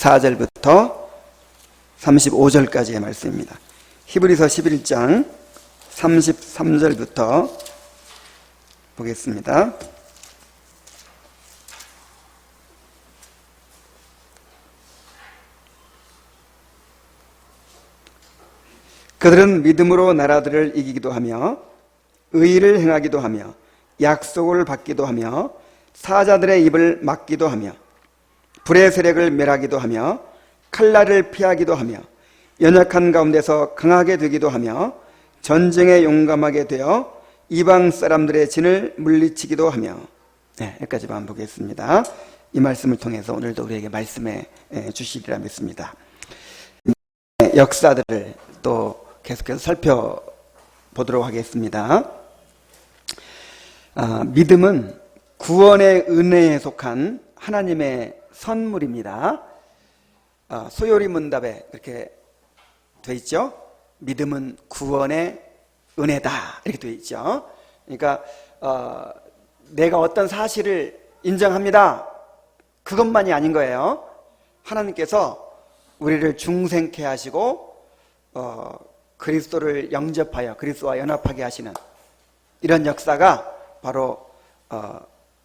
34절부터 35절까지의 말씀입니다. 히브리서 11장 33절부터 보겠습니다. 그들은 믿음으로 나라들을 이기기도 하며 의를 행하기도 하며 약속을 받기도 하며 사자들의 입을 막기도 하며 불의 세력을 멸하기도 하며 칼날을 피하기도 하며 연약한 가운데서 강하게 되기도 하며 전쟁에 용감하게 되어 이방 사람들의 진을 물리치기도 하며, 여기까지만 보겠습니다. 이 말씀을 통해서 오늘도 우리에게 말씀해 주시리라 믿습니다. 역사들을 또 계속해서 살펴보도록 하겠습니다. 믿음은 구원의 은혜에 속한 하나님의 선물입니다. 소요리 문답에 이렇게 되어 있죠. 믿음은 구원의 은혜다 이렇게 되어 있죠. 그러니까 내가 어떤 사실을 인정합니다, 그것만이 아닌 거예요. 하나님께서 우리를 중생케 하시고 그리스도를 영접하여 그리스도와 연합하게 하시는 이런 역사가 바로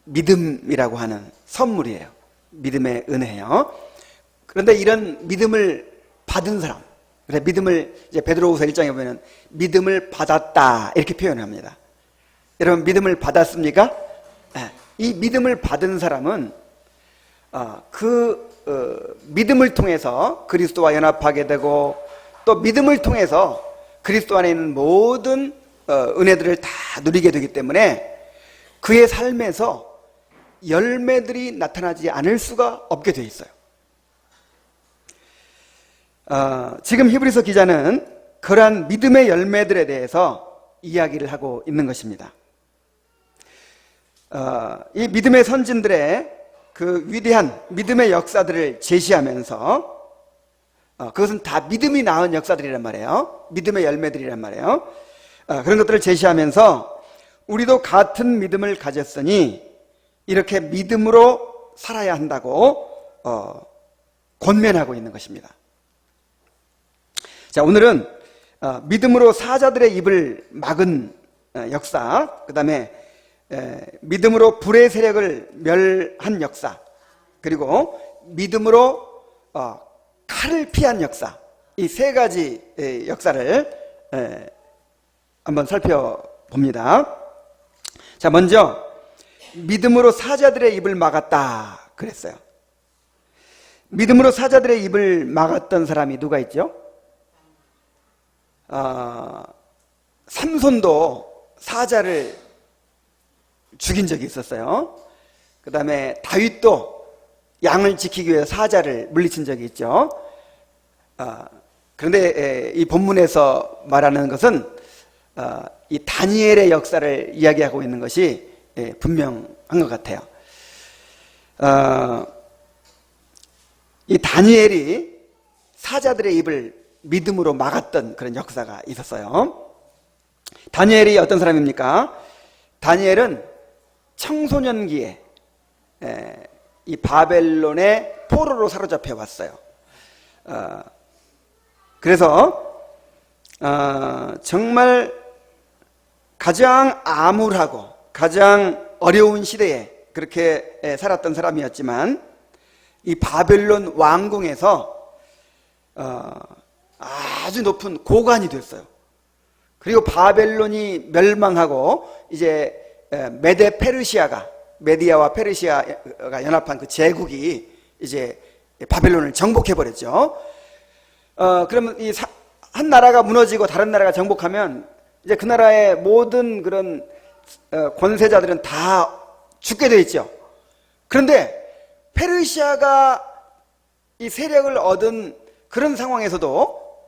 믿음이라고 하는 선물이에요. 믿음의 은혜예요. 그런데 이런 믿음을 받은 사람, 그래서 믿음을 이제 베드로후서 1장에 보면 믿음을 받았다 이렇게 표현합니다. 여러분 믿음을 받았습니까? 이 믿음을 받은 사람은 믿음을 통해서 그리스도와 연합하게 되고 또 믿음을 통해서 그리스도 안에 있는 모든 은혜들을 다 누리게 되기 때문에 그의 삶에서 열매들이 나타나지 않을 수가 없게 되어 있어요. 지금 히브리서 기자는 그러한 믿음의 열매들에 대해서 이야기를 하고 있는 것입니다. 이 믿음의 선진들의 그 위대한 믿음의 역사들을 제시하면서 그것은 다 믿음이 낳은 역사들이란 말이에요. 믿음의 열매들이란 말이에요. 그런 것들을 제시하면서 우리도 같은 믿음을 가졌으니 이렇게 믿음으로 살아야 한다고 권면하고 있는 것입니다. 자, 오늘은 믿음으로 사자들의 입을 막은 역사, 그 다음에 믿음으로 불의 세력을 멸한 역사, 그리고 믿음으로 칼을 피한 역사, 이 세 가지 역사를 한번 살펴봅니다. 자, 먼저 믿음으로 사자들의 입을 막았다 그랬어요. 믿음으로 사자들의 입을 막았던 사람이 누가 있죠? 삼손도 사자를 죽인 적이 있었어요. 그 다음에 다윗도 양을 지키기 위해 사자를 물리친 적이 있죠. 그런데 이 본문에서 말하는 것은 이 다니엘의 역사를 이야기하고 있는 것이 분명한 것 같아요. 이 다니엘이 사자들의 입을 믿음으로 막았던 그런 역사가 있었어요. 다니엘이 어떤 사람입니까? 다니엘은 청소년기에 이 바벨론의 포로로 사로잡혀 왔어요. 그래서 정말 가장 암울하고 가장 어려운 시대에 그렇게 살았던 사람이었지만 이 바벨론 왕궁에서 아주 높은 고관이 됐어요. 그리고 바벨론이 멸망하고 이제 메디아와 페르시아가 연합한 그 제국이 이제 바벨론을 정복해버렸죠. 그러면 한 나라가 무너지고 다른 나라가 정복하면 이제 그 나라의 모든 그런 권세자들은 다 죽게 돼 있죠. 그런데 페르시아가 이 세력을 얻은 그런 상황에서도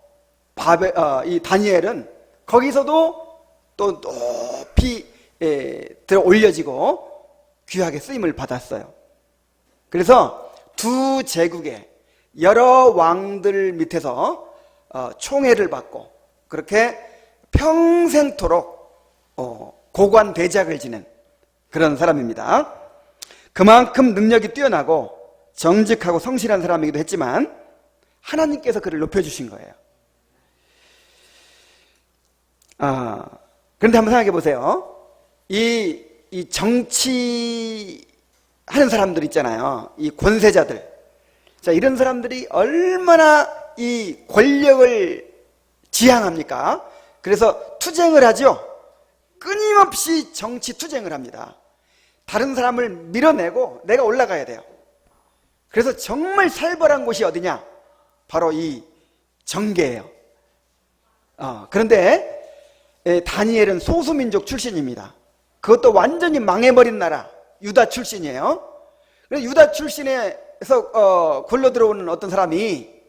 이 다니엘은 거기서도 또 높이 들어 올려지고 귀하게 쓰임을 받았어요. 그래서 두 제국의 여러 왕들 밑에서 총애를 받고 그렇게 평생토록 고관 대작을 지낸 그런 사람입니다. 그만큼 능력이 뛰어나고 정직하고 성실한 사람이기도 했지만 하나님께서 그를 높여주신 거예요. 그런데 한번 생각해 보세요. 이 정치하는 사람들 있잖아요. 이 권세자들. 자, 이런 사람들이 얼마나 이 권력을 지향합니까? 그래서 투쟁을 하죠. 끊임없이 정치 투쟁을 합니다. 다른 사람을 밀어내고 내가 올라가야 돼요. 그래서 정말 살벌한 곳이 어디냐? 바로 이 정계예요. 그런데 다니엘은 소수민족 출신입니다. 그것도 완전히 망해버린 나라 유다 출신이에요. 그래서 유다 출신에서 굴러 들어오는 어떤 사람이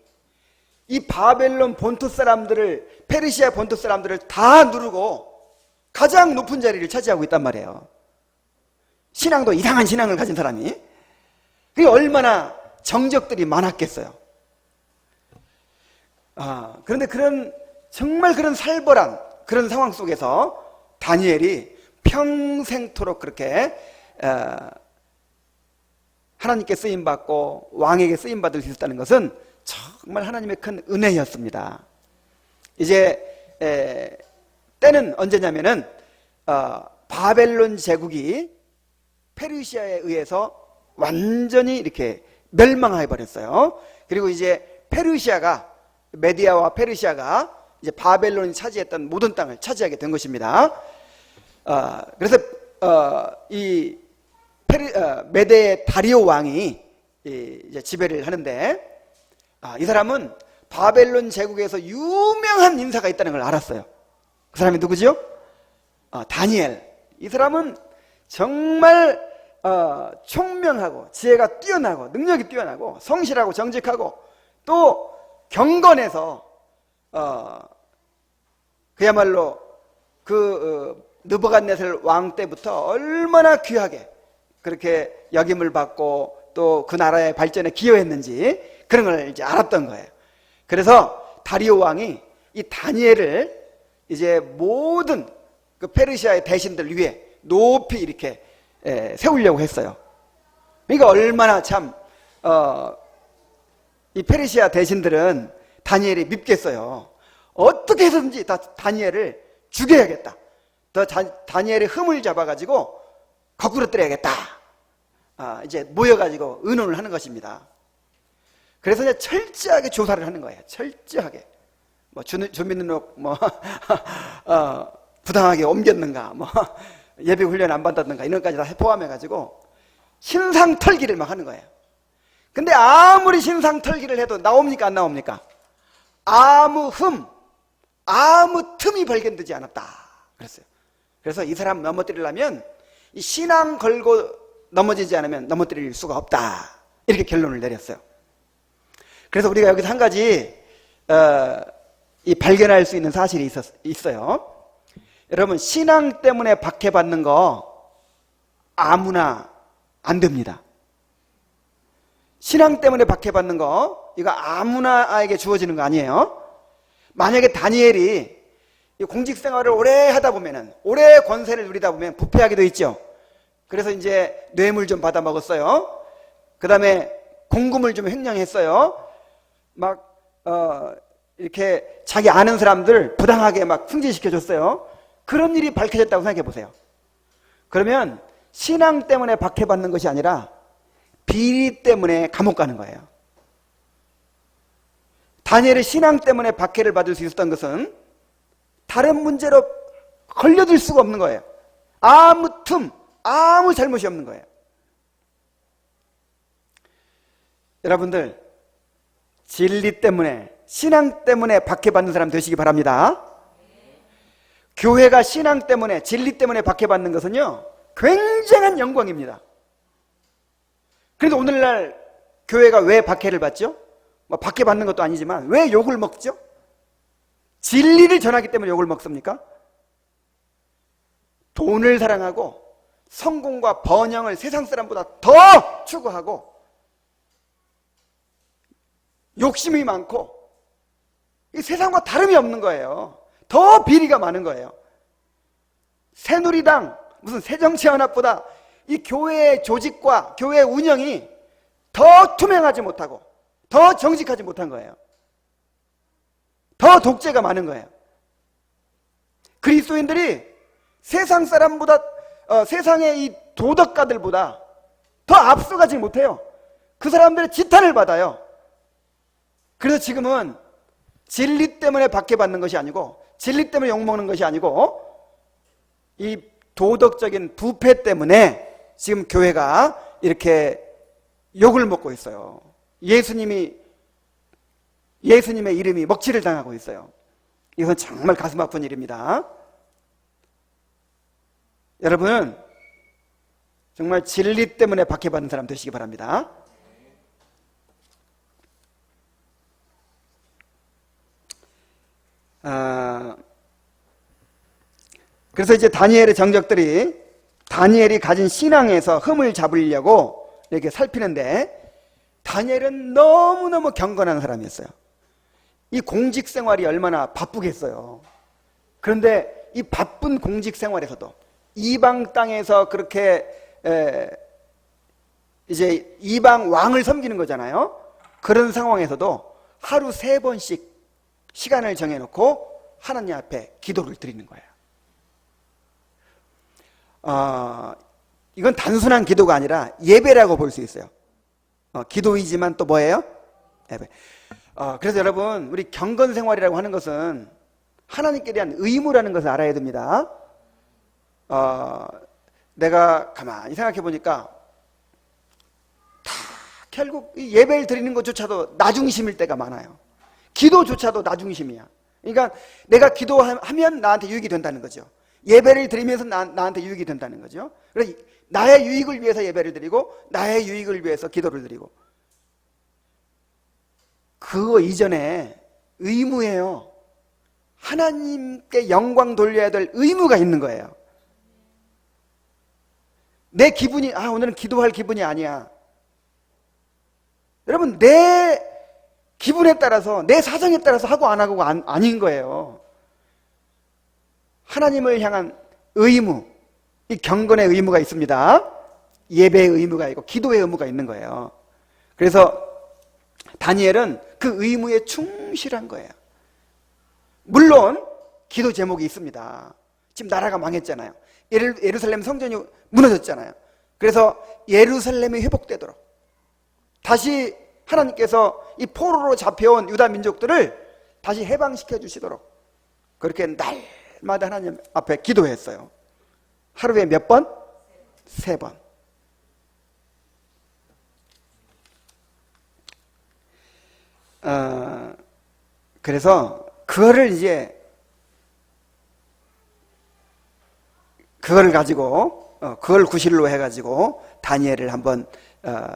이 바벨론 본토 사람들을, 페르시아 본토 사람들을 다 누르고 가장 높은 자리를 차지하고 있단 말이에요. 신앙도 이상한 신앙을 가진 사람이. 그게 얼마나 정적들이 많았겠어요. 그런데 정말 그런 살벌한 그런 상황 속에서 다니엘이 평생토록 그렇게 하나님께 쓰임받고 왕에게 쓰임받을 수 있었다는 것은 정말 하나님의 큰 은혜였습니다. 이제 때는 언제냐면은 바벨론 제국이 페르시아에 의해서 완전히 이렇게 멸망해 버렸어요. 그리고 이제 메디아와 페르시아가 이제 바벨론이 차지했던 모든 땅을 차지하게 된 것입니다. 그래서 이 메대의 다리오 왕이 이제 지배를 하는데, 이 사람은 바벨론 제국에서 유명한 인사가 있다는 걸 알았어요. 그 사람이 누구죠? 다니엘. 이 사람은 정말 총명하고 지혜가 뛰어나고 능력이 뛰어나고 성실하고 정직하고 또 경건해서 그야말로 느부갓네살 왕 때부터 얼마나 귀하게 그렇게 역임을 받고 또 그 나라의 발전에 기여했는지 그런 걸 이제 알았던 거예요. 그래서 다리오 왕이 이 다니엘을 이제 모든 그 페르시아의 대신들 위에 높이 이렇게 세우려고 했어요. 그러니까 얼마나 참 이 페르시아 대신들은 다니엘이 밉겠어요. 어떻게 해서든지 다니엘을 죽여야겠다. 다니엘의 흠을 잡아가지고 거꾸로 때려야겠다. 이제 모여가지고 의논을 하는 것입니다. 그래서 이제 철저하게 조사를 하는 거예요. 철저하게. 주민등록 부당하게 옮겼는가, 예비 훈련 안 받았는가, 이런 것까지 다 포함해가지고 신상 털기를 막 하는 거예요. 근데 아무리 신상 털기를 해도 나옵니까, 안 나옵니까? 아무 틈이 발견되지 않았다. 그랬어요. 그래서 이 사람 넘어뜨리려면 이 신앙 걸고 넘어지지 않으면 넘어뜨릴 수가 없다. 이렇게 결론을 내렸어요. 그래서 우리가 여기서 한 가지 이 발견할 수 있는 사실이 있어요. 여러분, 신앙 때문에 박해받는 거 아무나 안 됩니다. 신앙 때문에 박해받는 거 이거 아무나에게 주어지는 거 아니에요. 만약에 다니엘이 공직 생활을 오래 하다 보면은, 오래 권세를 누리다 보면 부패하기도 있죠. 그래서 이제 뇌물 좀 받아 먹었어요. 그 다음에 공금을 좀 횡령했어요. 이렇게 자기 아는 사람들 부당하게 막 승진시켜줬어요. 그런 일이 밝혀졌다고 생각해 보세요. 그러면 신앙 때문에 박해받는 것이 아니라 비리 때문에 감옥 가는 거예요. 다니엘의 신앙 때문에 박해를 받을 수 있었던 것은 다른 문제로 걸려들 수가 없는 거예요. 아무 잘못이 없는 거예요. 여러분들, 진리 때문에, 신앙 때문에 박해받는 사람 되시기 바랍니다. 교회가 신앙 때문에, 진리 때문에 박해받는 것은요, 굉장한 영광입니다. 그런데 오늘날 교회가 왜 박해를 받죠? 박해받는 것도 아니지만 왜 욕을 먹죠? 진리를 전하기 때문에 욕을 먹습니까? 돈을 사랑하고 성공과 번영을 세상 사람보다 더 추구하고 욕심이 많고 이 세상과 다름이 없는 거예요. 더 비리가 많은 거예요. 새누리당, 무슨 새정치연합보다 이 교회의 조직과 교회 운영이 더 투명하지 못하고 더 정직하지 못한 거예요. 더 독재가 많은 거예요. 그리스도인들이 세상 사람보다 세상의 이 도덕가들보다 더 앞서가지 못해요. 그 사람들의 지탄을 받아요. 그래서 지금은 진리 때문에 박해받는 것이 아니고, 진리 때문에 욕먹는 것이 아니고, 이 도덕적인 부패 때문에 지금 교회가 이렇게 욕을 먹고 있어요. 예수님의 이름이 먹칠을 당하고 있어요. 이건 정말 가슴 아픈 일입니다. 여러분은 정말 진리 때문에 박해받는 사람 되시기 바랍니다. 그래서 이제 다니엘의 정적들이 다니엘이 가진 신앙에서 흠을 잡으려고 이렇게 살피는데, 다니엘은 너무너무 경건한 사람이었어요. 이 공직 생활이 얼마나 바쁘겠어요. 그런데 이 바쁜 공직 생활에서도 이방 땅에서 그렇게 이제 이방 왕을 섬기는 거잖아요. 그런 상황에서도 하루 3번씩 시간을 정해놓고 하나님 앞에 기도를 드리는 거예요. 이건 단순한 기도가 아니라 예배라고 볼 수 있어요. 기도이지만 또 뭐예요? 예배. 그래서 여러분, 우리 경건 생활이라고 하는 것은 하나님께 대한 의무라는 것을 알아야 됩니다. 내가 가만히 생각해 보니까 다 결국 이 예배를 드리는 것조차도 나중심일 때가 많아요. 기도조차도 나중심이야. 그러니까 내가 기도하면 나한테 유익이 된다는 거죠. 예배를 드리면서 나한테 유익이 된다는 거죠. 그래서 나의 유익을 위해서 예배를 드리고 나의 유익을 위해서 기도를 드리고, 그거 이전에 의무예요. 하나님께 영광 돌려야 될 의무가 있는 거예요. 내 기분이 오늘은 기도할 기분이 아니야. 여러분, 내 기분에 따라서, 내 사정에 따라서 하고 안 하고가 아닌 거예요. 하나님을 향한 의무, 이 경건의 의무가 있습니다. 예배의 의무가 있고 기도의 의무가 있는 거예요. 그래서 다니엘은 그 의무에 충실한 거예요. 물론 기도 제목이 있습니다. 지금 나라가 망했잖아요. 예루살렘 성전이 무너졌잖아요. 그래서 예루살렘이 회복되도록 다시 하나님께서 이 포로로 잡혀온 유다 민족들을 다시 해방시켜 주시도록 그렇게 날마다 하나님 앞에 기도했어요. 하루에 몇 번? 3번. 그래서 그거를 가지고 그걸 구실로 해가지고 다니엘을 한번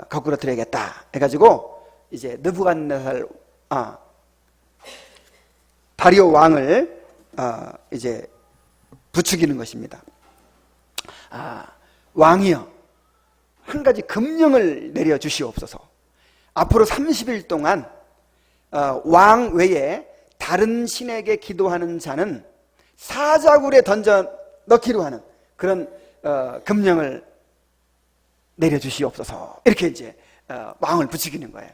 거꾸로 드려야겠다 해가지고 이제 느부갓네살 다리오 왕을 이제 부추기는 것입니다. 왕이여, 한 가지 금령을 내려 주시옵소서. 앞으로 30일 동안 왕 외에 다른 신에게 기도하는 자는 사자굴에 던져 넣기로 하는 그런 금령을 내려 주시옵소서. 이렇게 이제 왕을 부추기는 거예요.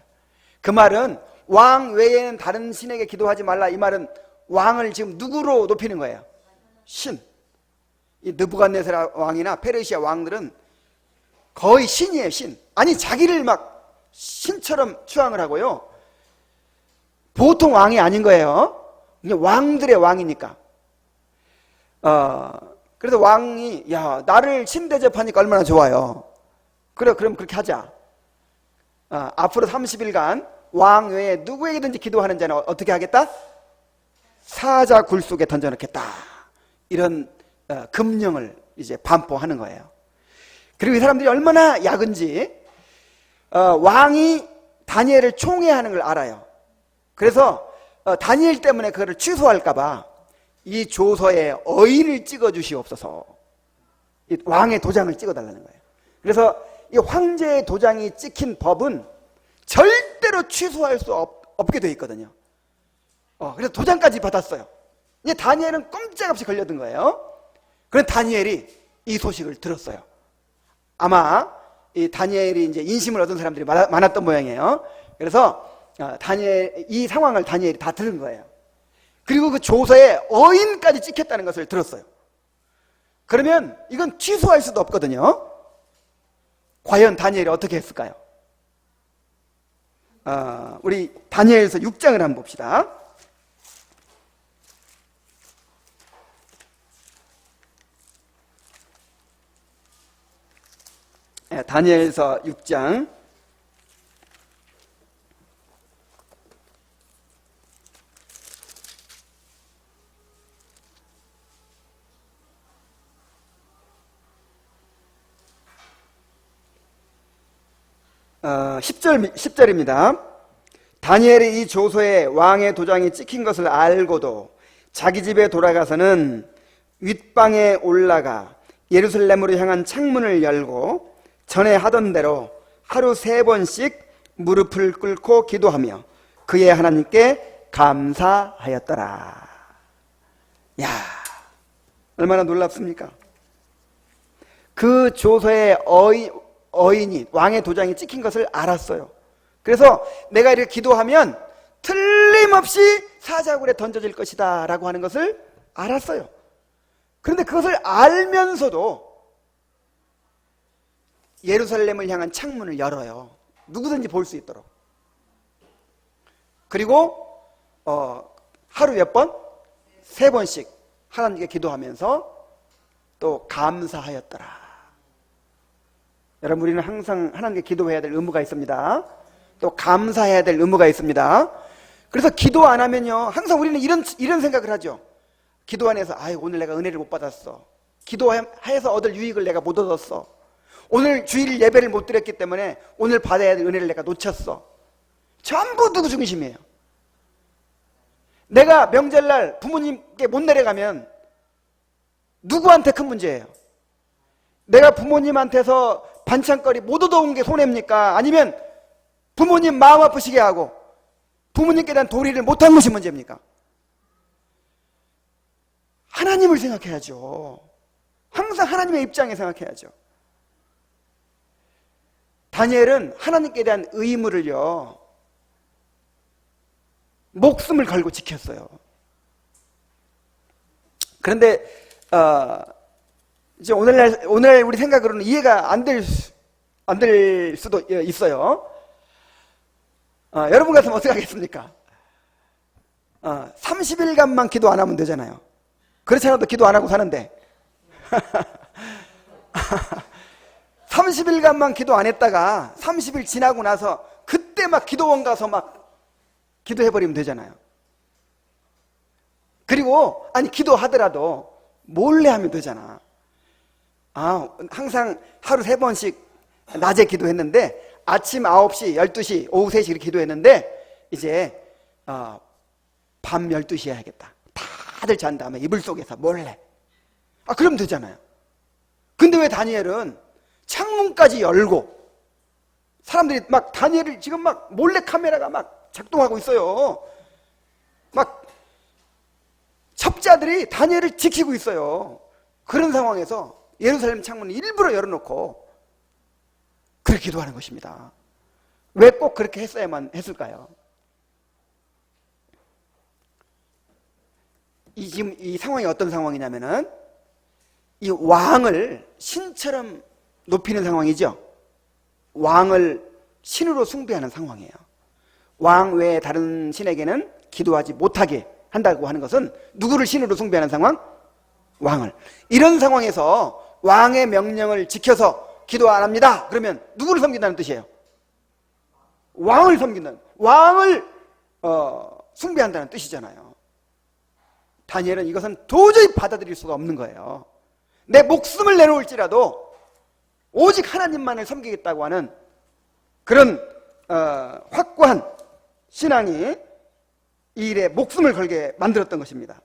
그 말은 왕 외에는 다른 신에게 기도하지 말라, 이 말은 왕을 지금 누구로 높이는 거예요? 신. 이 느부갓네살 왕이나 페르시아 왕들은 거의 신이에요, 신. 아니, 자기를 막 신처럼 추앙을 하고요. 보통 왕이 아닌 거예요. 왕들의 왕이니까. 그래서 왕이, 야, 나를 신 대접하니까 얼마나 좋아요. 그래, 그럼 그렇게 하자. 앞으로 30일간 왕 외에 누구에게든지 기도하는 자는 어떻게 하겠다? 사자 굴 속에 던져놓겠다. 이런 금령을 이제 반포하는 거예요. 그리고 이 사람들이 얼마나 약은지 왕이 다니엘을 총애하는 걸 알아요. 그래서 다니엘 때문에 그거를 취소할까 봐 이 조서에 어인을 찍어 주시옵소서. 이 왕의 도장을 찍어달라는 거예요. 그래서 이 황제의 도장이 찍힌 법은 절대로 취소할 수 없게 돼 있거든요. 그래서 도장까지 받았어요. 이제 다니엘은 꼼짝없이 걸려든 거예요. 그런데 다니엘이 이 소식을 들었어요. 아마 이 다니엘이 이제 인심을 얻은 사람들이 많았던 모양이에요. 그래서 이 상황을 다니엘이 다 들은 거예요. 그리고 그 조서에 어인까지 찍혔다는 것을 들었어요. 그러면 이건 취소할 수도 없거든요. 과연 다니엘이 어떻게 했을까요? 우리 다니엘서 6장을 한번 봅시다. 다니엘서 6장 10절입니다. 다니엘이 이 조서에 왕의 도장이 찍힌 것을 알고도 자기 집에 돌아가서는 윗방에 올라가 예루살렘으로 향한 창문을 열고 전에 하던 대로 하루 3번씩 무릎을 꿇고 기도하며 그의 하나님께 감사하였더라. 야, 얼마나 놀랍습니까? 그 조서에 어인이 왕의 도장이 찍힌 것을 알았어요. 그래서 내가 이렇게 기도하면 틀림없이 사자굴에 던져질 것이다 라고 하는 것을 알았어요. 그런데 그것을 알면서도 예루살렘을 향한 창문을 열어요. 누구든지 볼 수 있도록. 그리고 하루 몇 번? 3번씩 하나님께 기도하면서 또 감사하였더라. 여러분, 우리는 항상 하나님께 기도해야 될 의무가 있습니다. 또 감사해야 될 의무가 있습니다. 그래서 기도 안 하면요, 항상 우리는 이런 생각을 하죠. 기도 안 해서 오늘 내가 은혜를 못 받았어. 기도해서 얻을 유익을 내가 못 얻었어. 오늘 주일 예배를 못 드렸기 때문에 오늘 받아야 될 은혜를 내가 놓쳤어. 전부 누구 중심이에요. 내가 명절날 부모님께 못 내려가면 누구한테 큰 문제예요? 내가 부모님한테서 반찬거리 못 얻어온 게 손해입니까? 아니면 부모님 마음 아프시게 하고 부모님께 대한 도리를 못한 것이 문제입니까? 하나님을 생각해야죠. 항상 하나님의 입장에 생각해야죠. 다니엘은 하나님께 대한 의무를요, 목숨을 걸고 지켰어요. 그런데 이제 오늘 우리 생각으로는 이해가 안 될 수도 있어요. 여러분 같으면 어떻게 하겠습니까? 30일간만 기도 안 하면 되잖아요. 그렇지 않아도 기도 안 하고 사는데 30일간만 기도 안 했다가 30일 지나고 나서 그때 막 기도원 가서 막 기도해버리면 되잖아요. 그리고 기도하더라도 몰래 하면 되잖아. 항상 하루 3번씩 낮에 기도했는데 아침 9시, 12시, 오후 3시 이렇게 기도했는데 이제 밤 12시에 해야겠다. 다들 잔 다음에 이불 속에서 몰래. 그럼 되잖아요. 근데 왜 다니엘은 창문까지 열고 사람들이 막 다니엘을 지금 막 몰래 카메라가 막 작동하고 있어요. 막 첩자들이 다니엘을 지키고 있어요. 그런 상황에서 예루살렘 창문을 일부러 열어놓고 그렇게 기도하는 것입니다. 왜 꼭 그렇게 했어야만 했을까요? 지금 이 상황이 어떤 상황이냐면은 이 왕을 신처럼 높이는 상황이죠. 왕을 신으로 숭배하는 상황이에요. 왕 외에 다른 신에게는 기도하지 못하게 한다고 하는 것은 누구를 신으로 숭배하는 상황? 왕을. 이런 상황에서 왕의 명령을 지켜서 기도 안 합니다. 그러면 누구를 섬긴다는 뜻이에요? 왕을 섬긴다는, 왕을 숭배한다는 뜻이잖아요. 다니엘은 이것은 도저히 받아들일 수가 없는 거예요. 내 목숨을 내놓을지라도 오직 하나님만을 섬기겠다고 하는 그런 확고한 신앙이 이 일에 목숨을 걸게 만들었던 것입니다.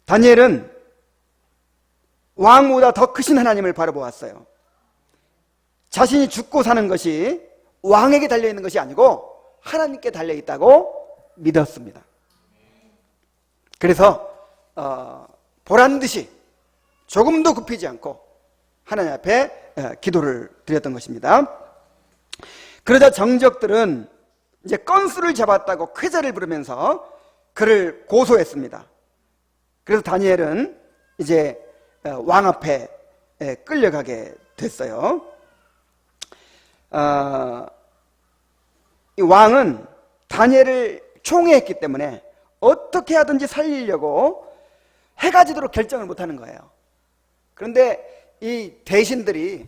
다니엘은 왕보다 더 크신 하나님을 바라보았어요. 자신이 죽고 사는 것이 왕에게 달려있는 것이 아니고 하나님께 달려있다고 믿었습니다. 그래서 보란듯이 조금도 굽히지 않고 하나님 앞에 기도를 드렸던 것입니다. 그러자 정적들은 이제 건수를 잡았다고 쾌재를 부르면서 그를 고소했습니다. 그래서 다니엘은 이제 왕 앞에 끌려가게 됐어요. 이 왕은 다니엘을 총애했기 때문에 어떻게 하든지 살리려고 해가 지도록 결정을 못하는 거예요. 그런데 이 대신들이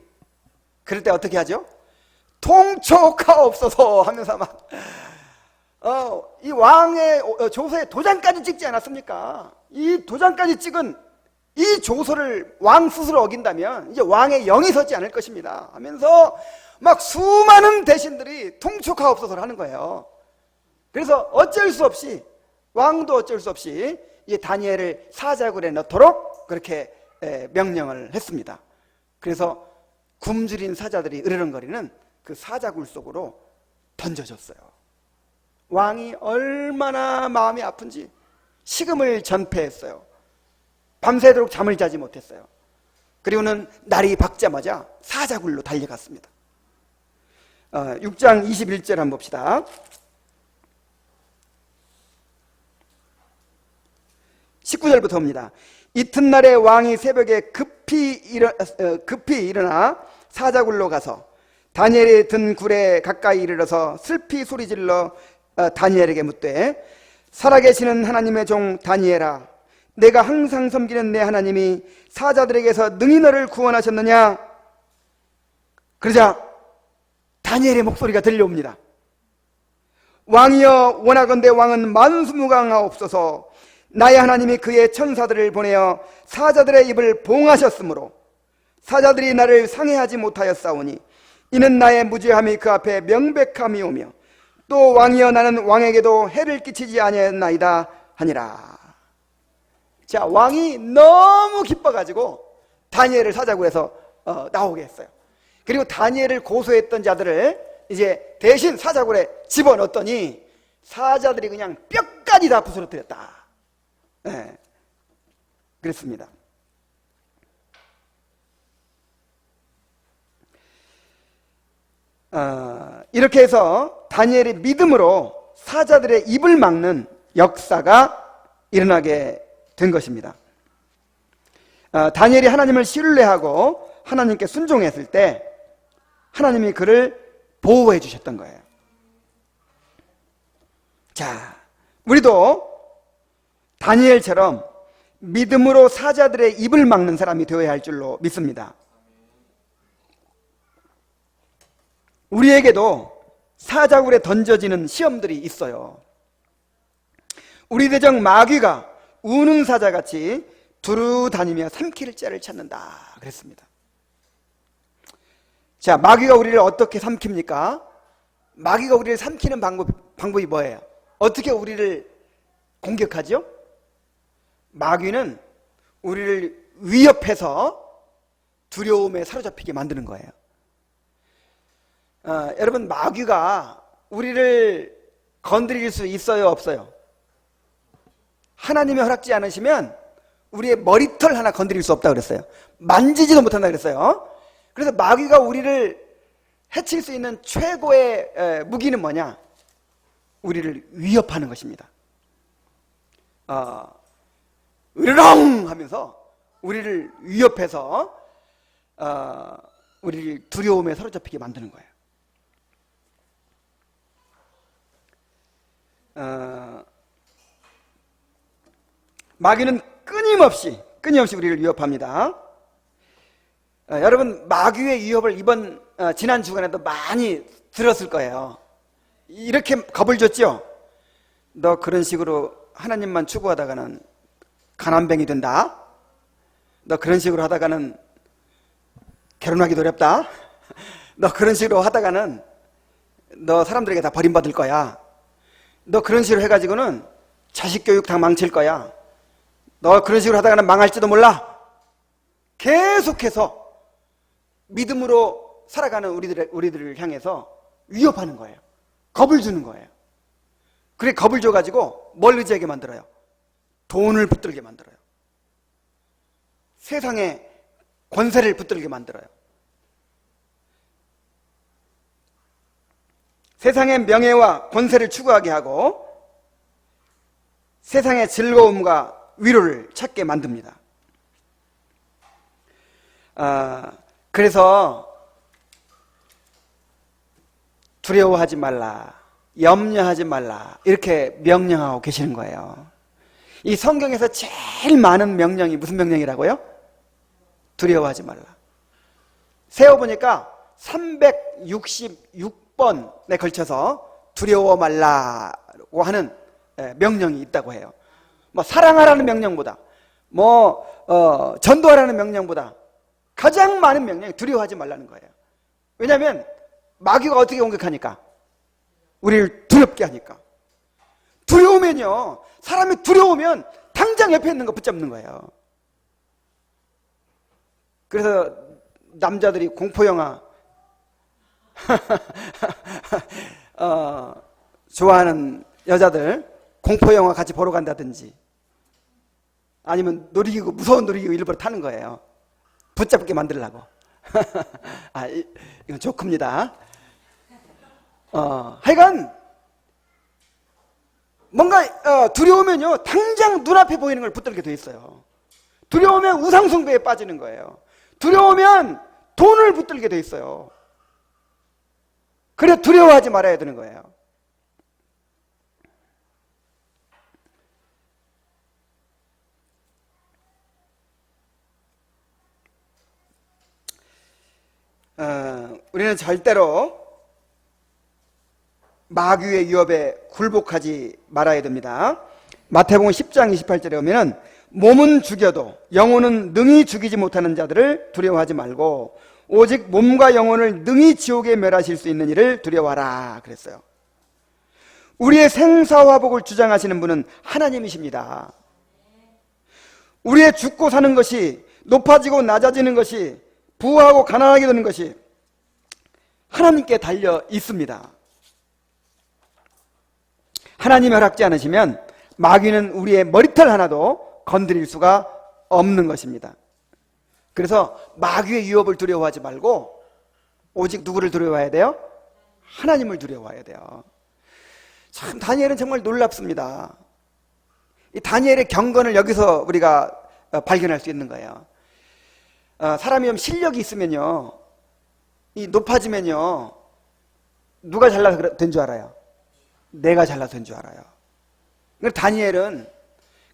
그럴 때 어떻게 하죠? 통촉하옵소서 하면서 막 이 왕의 조서에 도장까지 찍지 않았습니까? 이 도장까지 찍은 이 조서를 왕 스스로 어긴다면 이제 왕의 영이 서지 않을 것입니다 하면서 막 수많은 대신들이 통촉하옵소서를 하는 거예요. 그래서 어쩔 수 없이 왕도 어쩔 수 없이 이 다니엘을 사자굴에 넣도록 그렇게 명령을 했습니다. 그래서 굶주린 사자들이 으르렁거리는 그 사자굴 속으로 던져졌어요. 왕이 얼마나 마음이 아픈지 식음을 전폐했어요. 밤새도록 잠을 자지 못했어요. 그리고는 날이 밝자마자 사자굴로 달려갔습니다. 6장 21절 한번 봅시다. 19절부터 봅니다. 이튿날에 왕이 새벽에 급히 일어나 사자굴로 가서 다니엘이 든 굴에 가까이 이르러서 슬피 소리질러 다니엘에게 묻되 살아계시는 하나님의 종 다니엘아, 내가 항상 섬기는 내 하나님이 사자들에게서 능히 너를 구원하셨느냐? 그러자 다니엘의 목소리가 들려옵니다. 왕이여, 원하건대 왕은 만수무강하옵소서. 나의 하나님이 그의 천사들을 보내어 사자들의 입을 봉하셨으므로 사자들이 나를 상해하지 못하였사오니 이는 나의 무죄함이 그 앞에 명백함이 오며 또 왕이여, 나는 왕에게도 해를 끼치지 아니하였나이다 하니라. 자, 왕이 너무 기뻐가지고 다니엘을 사자굴에서 나오게 했어요. 그리고 다니엘을 고소했던 자들을 이제 대신 사자굴에 집어넣었더니 사자들이 그냥 뼈까지 다 부스러뜨렸다. 네, 그랬습니다. 이렇게 해서 다니엘이 믿음으로 사자들의 입을 막는 역사가 일어나게 된 것입니다. 다니엘이 하나님을 신뢰하고 하나님께 순종했을 때 하나님이 그를 보호해 주셨던 거예요. 자, 우리도 다니엘처럼 믿음으로 사자들의 입을 막는 사람이 되어야 할 줄로 믿습니다. 우리에게도 사자굴에 던져지는 시험들이 있어요. 우리 대적 마귀가 우는 사자같이 두루 다니며 삼킬 자를 찾는다 그랬습니다. 자, 마귀가 우리를 어떻게 삼킵니까? 마귀가 우리를 삼키는 방법이 뭐예요? 어떻게 우리를 공격하죠? 마귀는 우리를 위협해서 두려움에 사로잡히게 만드는 거예요. 여러분, 마귀가 우리를 건드릴 수 있어요, 없어요? 하나님이 허락지 않으시면 우리의 머리털 하나 건드릴 수 없다고 그랬어요. 만지지도 못한다 그랬어요. 그래서 마귀가 우리를 해칠 수 있는 최고의 무기는 뭐냐? 우리를 위협하는 것입니다. 으르렁 하면서 우리를 위협해서 우리를 두려움에 사로잡히게 만드는 거예요. 마귀는 끊임없이 우리를 위협합니다. 여러분, 마귀의 위협을 지난 주간에도 많이 들었을 거예요. 이렇게 겁을 줬죠? 너 그런 식으로 하나님만 추구하다가는 가난뱅이 된다. 너 그런 식으로 하다가는 결혼하기도 어렵다. 너 그런 식으로 하다가는 너 사람들에게 다 버림받을 거야. 너 그런 식으로 해가지고는 자식 교육 다 망칠 거야. 너 그런 식으로 하다가는 망할지도 몰라. 계속해서 믿음으로 살아가는 우리들을 향해서 위협하는 거예요. 겁을 주는 거예요. 그래, 겁을 줘가지고 뭘 의지하게 만들어요? 돈을 붙들게 만들어요. 세상에 권세를 붙들게 만들어요. 세상의 명예와 권세를 추구하게 하고 세상의 즐거움과 위로를 찾게 만듭니다. 그래서 두려워하지 말라, 염려하지 말라 이렇게 명령하고 계시는 거예요. 이 성경에서 제일 많은 명령이 무슨 명령이라고요? 두려워하지 말라. 세어보니까 366번에 걸쳐서 두려워 말라고 하는 명령이 있다고 해요. 뭐 사랑하라는 명령보다 전도하라는 명령보다 가장 많은 명령이 두려워하지 말라는 거예요. 왜냐하면 마귀가 어떻게 공격하니까? 우리를 두렵게 하니까. 두려우면요, 사람이 두려우면 당장 옆에 있는 거 붙잡는 거예요. 그래서 남자들이 공포영화 좋아하는 여자들 공포영화 같이 보러 간다든지 아니면 놀이기구, 무서운 놀이기구 일부러 타는 거예요. 붙잡게 만들려고. 이건 조크입니다. 하여간 뭔가 두려우면요 당장 눈앞에 보이는 걸 붙들게 돼 있어요. 두려우면 우상숭배에 빠지는 거예요. 두려우면 돈을 붙들게 돼 있어요. 그래 두려워하지 말아야 되는 거예요. 우리는 절대로 마귀의 유업에 굴복하지 말아야 됩니다. 마태복음 10장 28절에 보면은 몸은 죽여도 영혼은 능히 죽이지 못하는 자들을 두려워하지 말고 오직 몸과 영혼을 능히 지옥에 멸하실 수 있는 이를 두려워하라 그랬어요. 우리의 생사화복을 주장하시는 분은 하나님이십니다. 우리의 죽고 사는 것이, 높아지고 낮아지는 것이, 부하고 가난하게 되는 것이 하나님께 달려 있습니다. 하나님이 허락지 않으시면 마귀는 우리의 머리털 하나도 건드릴 수가 없는 것입니다. 그래서 마귀의 유업을 두려워하지 말고 오직 누구를 두려워해야 돼요? 하나님을 두려워해야 돼요. 참 다니엘은 정말 놀랍습니다. 이 다니엘의 경건을 여기서 우리가 발견할 수 있는 거예요. 사람이 좀 실력이 있으면요, 이 높아지면요, 누가 잘나서 된 줄 알아요? 내가 잘나서 된 줄 알아요. 그러니까 다니엘은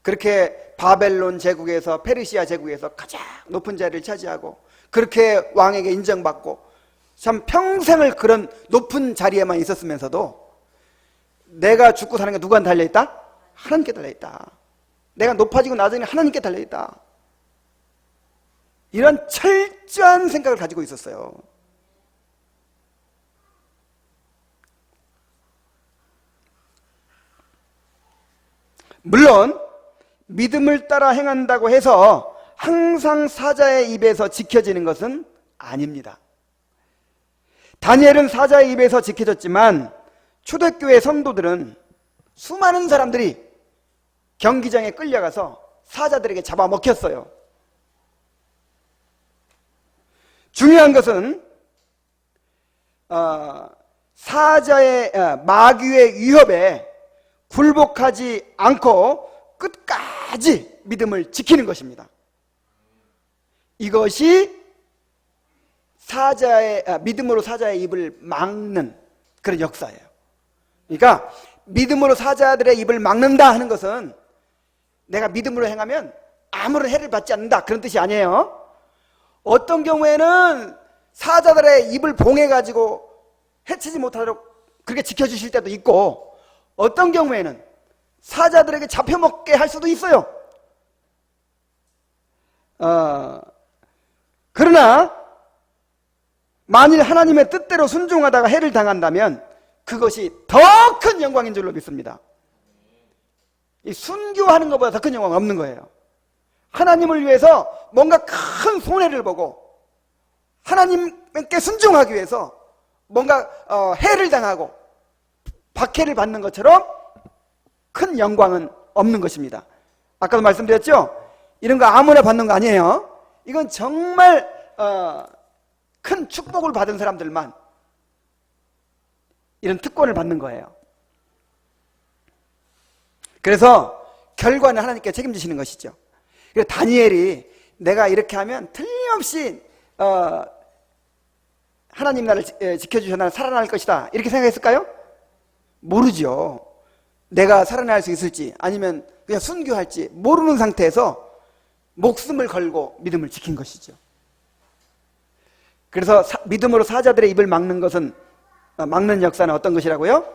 그렇게 바벨론 제국에서, 페르시아 제국에서 가장 높은 자리를 차지하고 그렇게 왕에게 인정받고 참 평생을 그런 높은 자리에만 있었으면서도 내가 죽고 사는 게 누구한테 달려있다? 하나님께 달려있다. 내가 높아지고 나중에 하나님께 달려있다. 이런 철저한 생각을 가지고 있었어요. 물론 믿음을 따라 행한다고 해서 항상 사자의 입에서 지켜지는 것은 아닙니다. 다니엘은 사자의 입에서 지켜졌지만 초대교회 성도들은 수많은 사람들이 경기장에 끌려가서 사자들에게 잡아먹혔어요. 중요한 것은 마귀의 위협에 굴복하지 않고 끝까지 믿음을 지키는 것입니다. 이것이 믿음으로 사자의 입을 막는 그런 역사예요. 그러니까 믿음으로 사자들의 입을 막는다 하는 것은 내가 믿음으로 행하면 아무런 해를 받지 않는다 그런 뜻이 아니에요. 어떤 경우에는 사자들의 입을 봉해가지고 해치지 못하도록 그렇게 지켜주실 때도 있고, 어떤 경우에는 사자들에게 잡혀먹게 할 수도 있어요. 그러나 만일 하나님의 뜻대로 순종하다가 해를 당한다면 그것이 더 큰 영광인 줄로 믿습니다. 이 순교하는 것보다 더 큰 영광은 없는 거예요. 하나님을 위해서 뭔가 큰 손해를 보고 하나님께 순종하기 위해서 뭔가 해를 당하고 박해를 받는 것처럼 큰 영광은 없는 것입니다. 아까도 말씀드렸죠? 이런 거 아무나 받는 거 아니에요. 이건 정말 큰 축복을 받은 사람들만 이런 특권을 받는 거예요. 그래서 결과는 하나님께 책임지시는 것이죠. 그래서 다니엘이 내가 이렇게 하면 틀림없이 하나님 나를 지켜주셔서 나는 살아날 것이다 이렇게 생각했을까요? 모르죠. 내가 살아날 수 있을지 아니면 그냥 순교할지 모르는 상태에서 목숨을 걸고 믿음을 지킨 것이죠. 그래서 믿음으로 사자들의 입을 막는 것은 막는 역사는 어떤 것이라고요?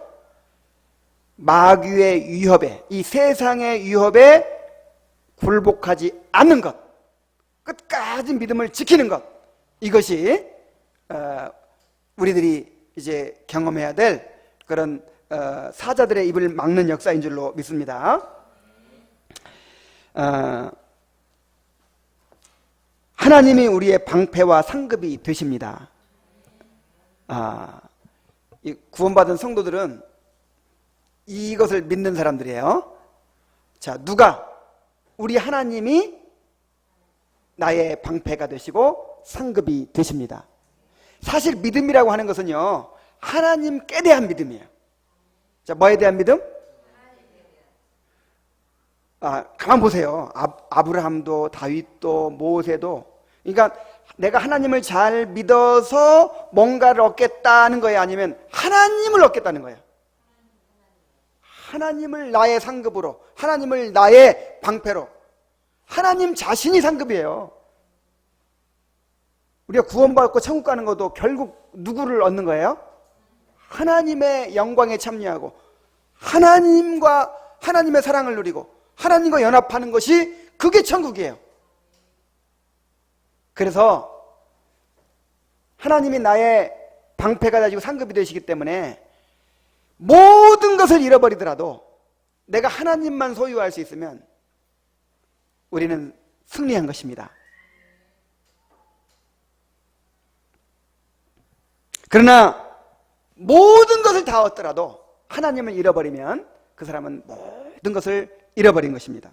마귀의 위협에, 이 세상의 위협에 굴복하지 않는 것, 끝까지 믿음을 지키는 것, 이것이 우리들이 이제 경험해야 될 그런 사자들의 입을 막는 역사인 줄로 믿습니다. 하나님이 우리의 방패와 상급이 되십니다. 이 구원받은 성도들은 이것을 믿는 사람들이에요. 자, 누가? 우리 하나님이 나의 방패가 되시고 상급이 되십니다. 사실 믿음이라고 하는 것은요, 하나님께 대한 믿음이에요. 자, 뭐에 대한 믿음? 가만 보세요. 아브라함도 다윗도 모세도, 그러니까 내가 하나님을 잘 믿어서 뭔가를 얻겠다는 거예요? 아니면 하나님을 얻겠다는 거예요? 하나님을 나의 상급으로, 하나님을 나의 방패로, 하나님 자신이 상급이에요. 우리가 구원받고 천국 가는 것도 결국 누구를 얻는 거예요? 하나님의 영광에 참여하고 하나님과 하나님의 사랑을 누리고 하나님과 연합하는 것이 그게 천국이에요. 그래서 하나님이 나의 방패가 되시고 상급이 되시기 때문에 모든 것을 잃어버리더라도 내가 하나님만 소유할 수 있으면 우리는 승리한 것입니다. 그러나 모든 것을 다 얻더라도 하나님을 잃어버리면 그 사람은 모든 것을 잃어버린 것입니다.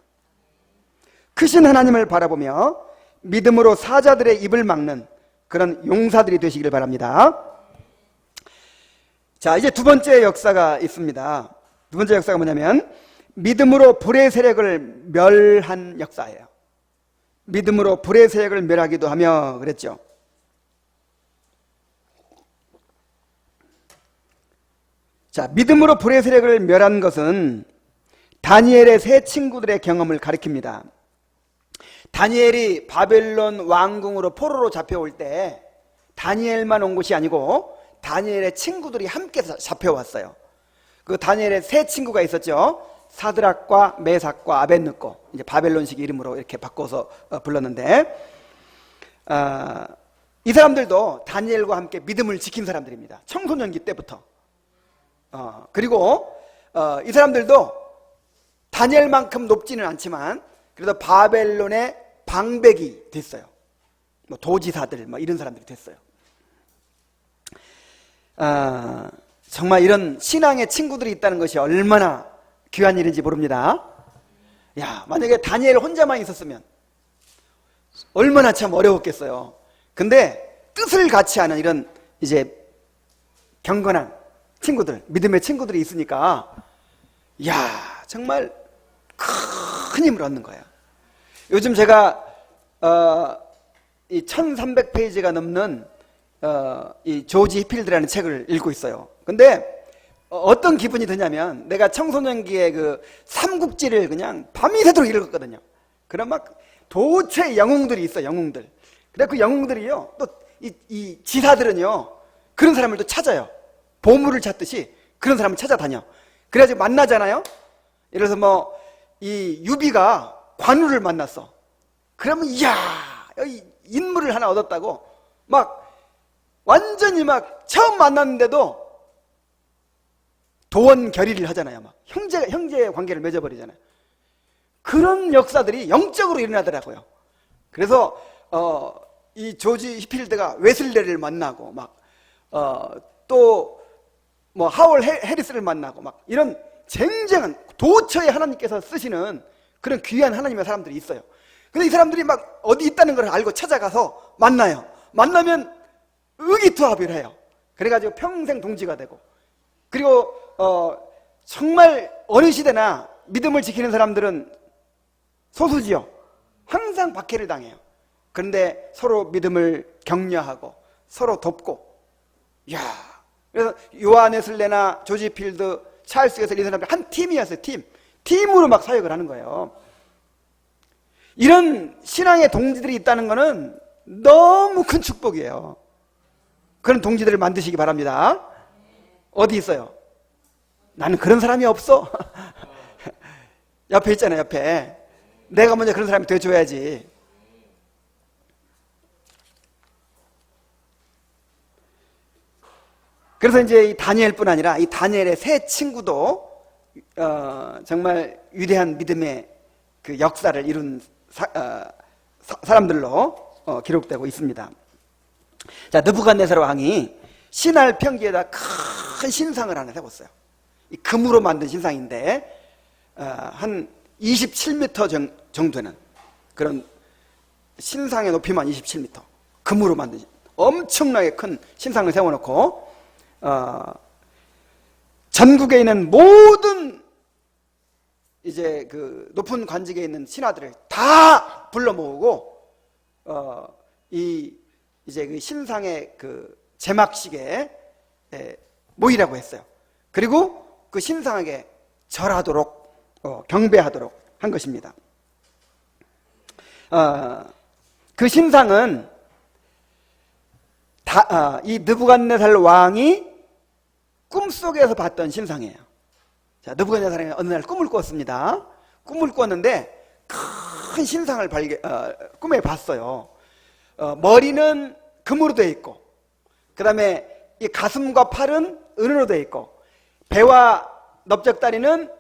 크신 하나님을 바라보며 믿음으로 사자들의 입을 막는 그런 용사들이 되시길 바랍니다. 자, 이제 두 번째 역사가 있습니다. 두 번째 역사가 뭐냐면 믿음으로 불의 세력을 멸한 역사예요. 믿음으로 불의 세력을 멸하기도 하며 그랬죠. 자, 믿음으로 불의 세력을 멸한 것은 다니엘의 세 친구들의 경험을 가리킵니다. 다니엘이 바벨론 왕궁으로 포로로 잡혀올 때 다니엘만 온 것이 아니고 다니엘의 친구들이 함께 잡혀왔어요. 그 다니엘의 세 친구가 있었죠. 사드락과 메삭과 아벳느고, 이제 바벨론식 이름으로 이렇게 바꿔서 불렀는데, 이 사람들도 다니엘과 함께 믿음을 지킨 사람들입니다. 청소년기 때부터. 그리고 이 사람들도 다니엘만큼 높지는 않지만 그래도 바벨론의 방백이 됐어요. 뭐 도지사들 이런 사람들이 됐어요. 정말 이런 신앙의 친구들이 있다는 것이 얼마나 귀한 일인지 모릅니다. 야, 만약에 다니엘 혼자만 있었으면 얼마나 참 어려웠겠어요. 근데 뜻을 같이 하는 이런 이제 경건한 친구들, 믿음의 친구들이 있으니까 야, 정말 큰 힘을 얻는 거야. 요즘 제가 이 1300페이지가 넘는 이 조지 히필드라는 책을 읽고 있어요. 근데 어떤 기분이 드냐면 내가 청소년기에 그 삼국지를 그냥 밤이새도록 읽었거든요. 그럼 막 도체 영웅들이 있어, 영웅들. 근데 그 영웅들이요, 또 이 지사들은요, 그런 사람을 또 찾아요. 보물을 찾듯이 그런 사람을 찾아다녀. 그래가지고 만나잖아요. 예를 들어서 뭐 이 유비가 관우를 만났어. 그러면 이야, 여기 인물을 하나 얻었다고 막 완전히 막 처음 만났는데도 도원 결의를 하잖아요. 막 형제 관계를 맺어버리잖아요. 그런 역사들이 영적으로 일어나더라고요. 그래서 이 조지 히필드가 웨슬레를 만나고 막 또 뭐 하월 해리스를 만나고 막 이런 쟁쟁한 도처에 하나님께서 쓰시는 그런 귀한 하나님의 사람들이 있어요. 근데 이 사람들이 막 어디 있다는 걸 알고 찾아가서 만나요. 만나면 의기투합을 해요. 그래가지고 평생 동지가 되고, 그리고 정말 어느 시대나 믿음을 지키는 사람들은 소수지요. 항상 박해를 당해요. 그런데 서로 믿음을 격려하고 서로 돕고, 이야, 그래서 요하네슬레나 조지 필드, 찰스 웨슬리, 이 사람들 한 팀이었어요. 팀으로 막 사역을 하는 거예요. 이런 신앙의 동지들이 있다는 것은 너무 큰 축복이에요. 그런 동지들을 만드시기 바랍니다. 어디 있어요? 나는 그런 사람이 없어. 옆에 있잖아요. 옆에 내가 먼저 그런 사람이 돼줘야지. 그래서 이제 이 다니엘뿐 아니라 이 다니엘의 세 친구도 정말 위대한 믿음의 그 역사를 이룬 사람들로 기록되고 있습니다. 자, 느부갓네살 왕이 신할 평지에다 큰 신상을 하나 세웠어요. 이 금으로 만든 신상인데 한 27m 정도 되는 그런 신상의 높이만 27m, 금으로 만든 엄청나게 큰 신상을 세워놓고 전국에 있는 모든 이제 그 높은 관직에 있는 신하들을 다 불러 모으고 이제 그 신상의 그 제막식에 모이라고 했어요. 그리고 그 신상에게 절하도록 경배하도록 한 것입니다. 그 신상은 이 느부갓네살 왕이 꿈속에서 봤던 신상이에요. 자, 느부갓네살이 어느 날 꿈을 꿨습니다. 꿈을 꿨는데 큰 신상을 꿈에 봤어요. 머리는 금으로 되어 있고, 그 다음에 이 가슴과 팔은 은으로 되어 있고, 배와 넓적다리는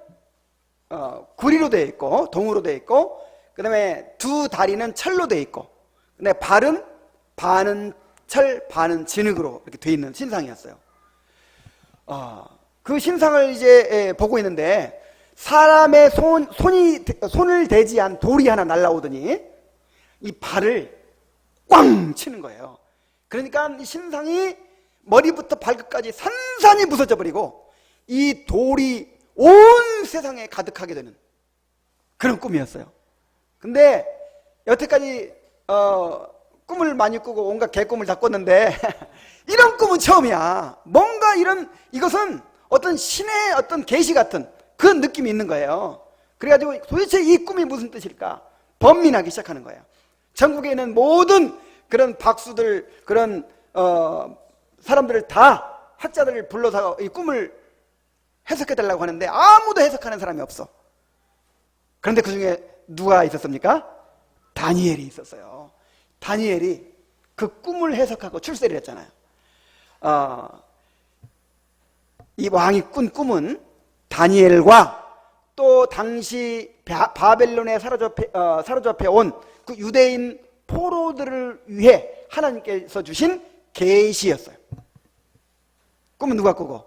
구리로 되어 있고, 동으로 되어 있고, 그 다음에 두 다리는 철로 되어 있고, 근데 발은 반은 철, 반은 진흙으로 이렇게 되어 있는 신상이었어요. 그 신상을 이제 보고 있는데 사람의 손을 대지 않은 돌이 하나 날라오더니 이 발을 꽝 치는 거예요. 그러니까 이 신상이 머리부터 발끝까지 산산이 부서져 버리고 이 돌이 온 세상에 가득하게 되는 그런 꿈이었어요. 근데 여태까지 꿈을 많이 꾸고 온갖 개꿈을 다 꿨는데 이런 꿈은 처음이야. 뭔가 이것은 어떤 신의 어떤 계시 같은 그런 느낌이 있는 거예요. 그래가지고 도대체 이 꿈이 무슨 뜻일까 번민하기 시작하는 거예요. 전국에 있는 모든 그런 박수들, 그런 사람들을 다 학자들을 불러서 이 꿈을 해석해달라고 하는데 아무도 해석하는 사람이 없어. 그런데 그 중에 누가 있었습니까? 다니엘이 있었어요. 다니엘이 그 꿈을 해석하고 출세를 했잖아요. 이 왕이 꾼 꿈은 다니엘과 또 당시 바벨론에 사로잡혀 온 그 유대인 포로들을 위해 하나님께서 주신 계시였어요. 꿈은 누가 꾸고?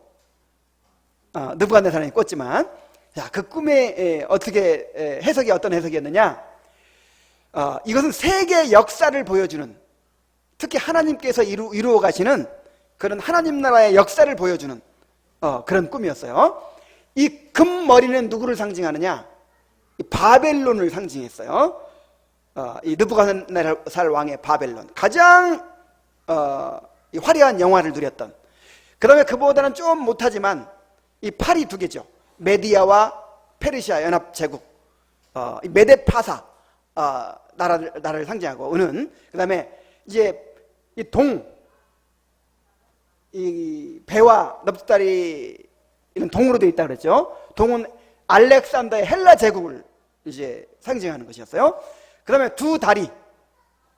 느부갓네살이 꿨지만, 자, 그 꿈의 해석이 어떤 해석이었느냐? 이것은 세계 역사를 보여주는, 특히 하나님께서 이루어 가시는 그런 하나님 나라의 역사를 보여주는 그런 꿈이었어요. 이 금머리는 누구를 상징하느냐? 이 바벨론을 상징했어요. 이 느부갓네살 왕의 바벨론, 가장 화려한 영화를 누렸던, 그 다음에 그보다는 좀 못하지만 이 팔이 두 개죠. 메디아와 페르시아 연합제국, 메데파사 나라를 상징하고 은은, 그 다음에 이제 이 배와 넓적다리는 동으로 되어 있다 그랬죠. 동은 알렉산더의 헬라 제국을 이제 상징하는 것이었어요. 그 다음에 두 다리,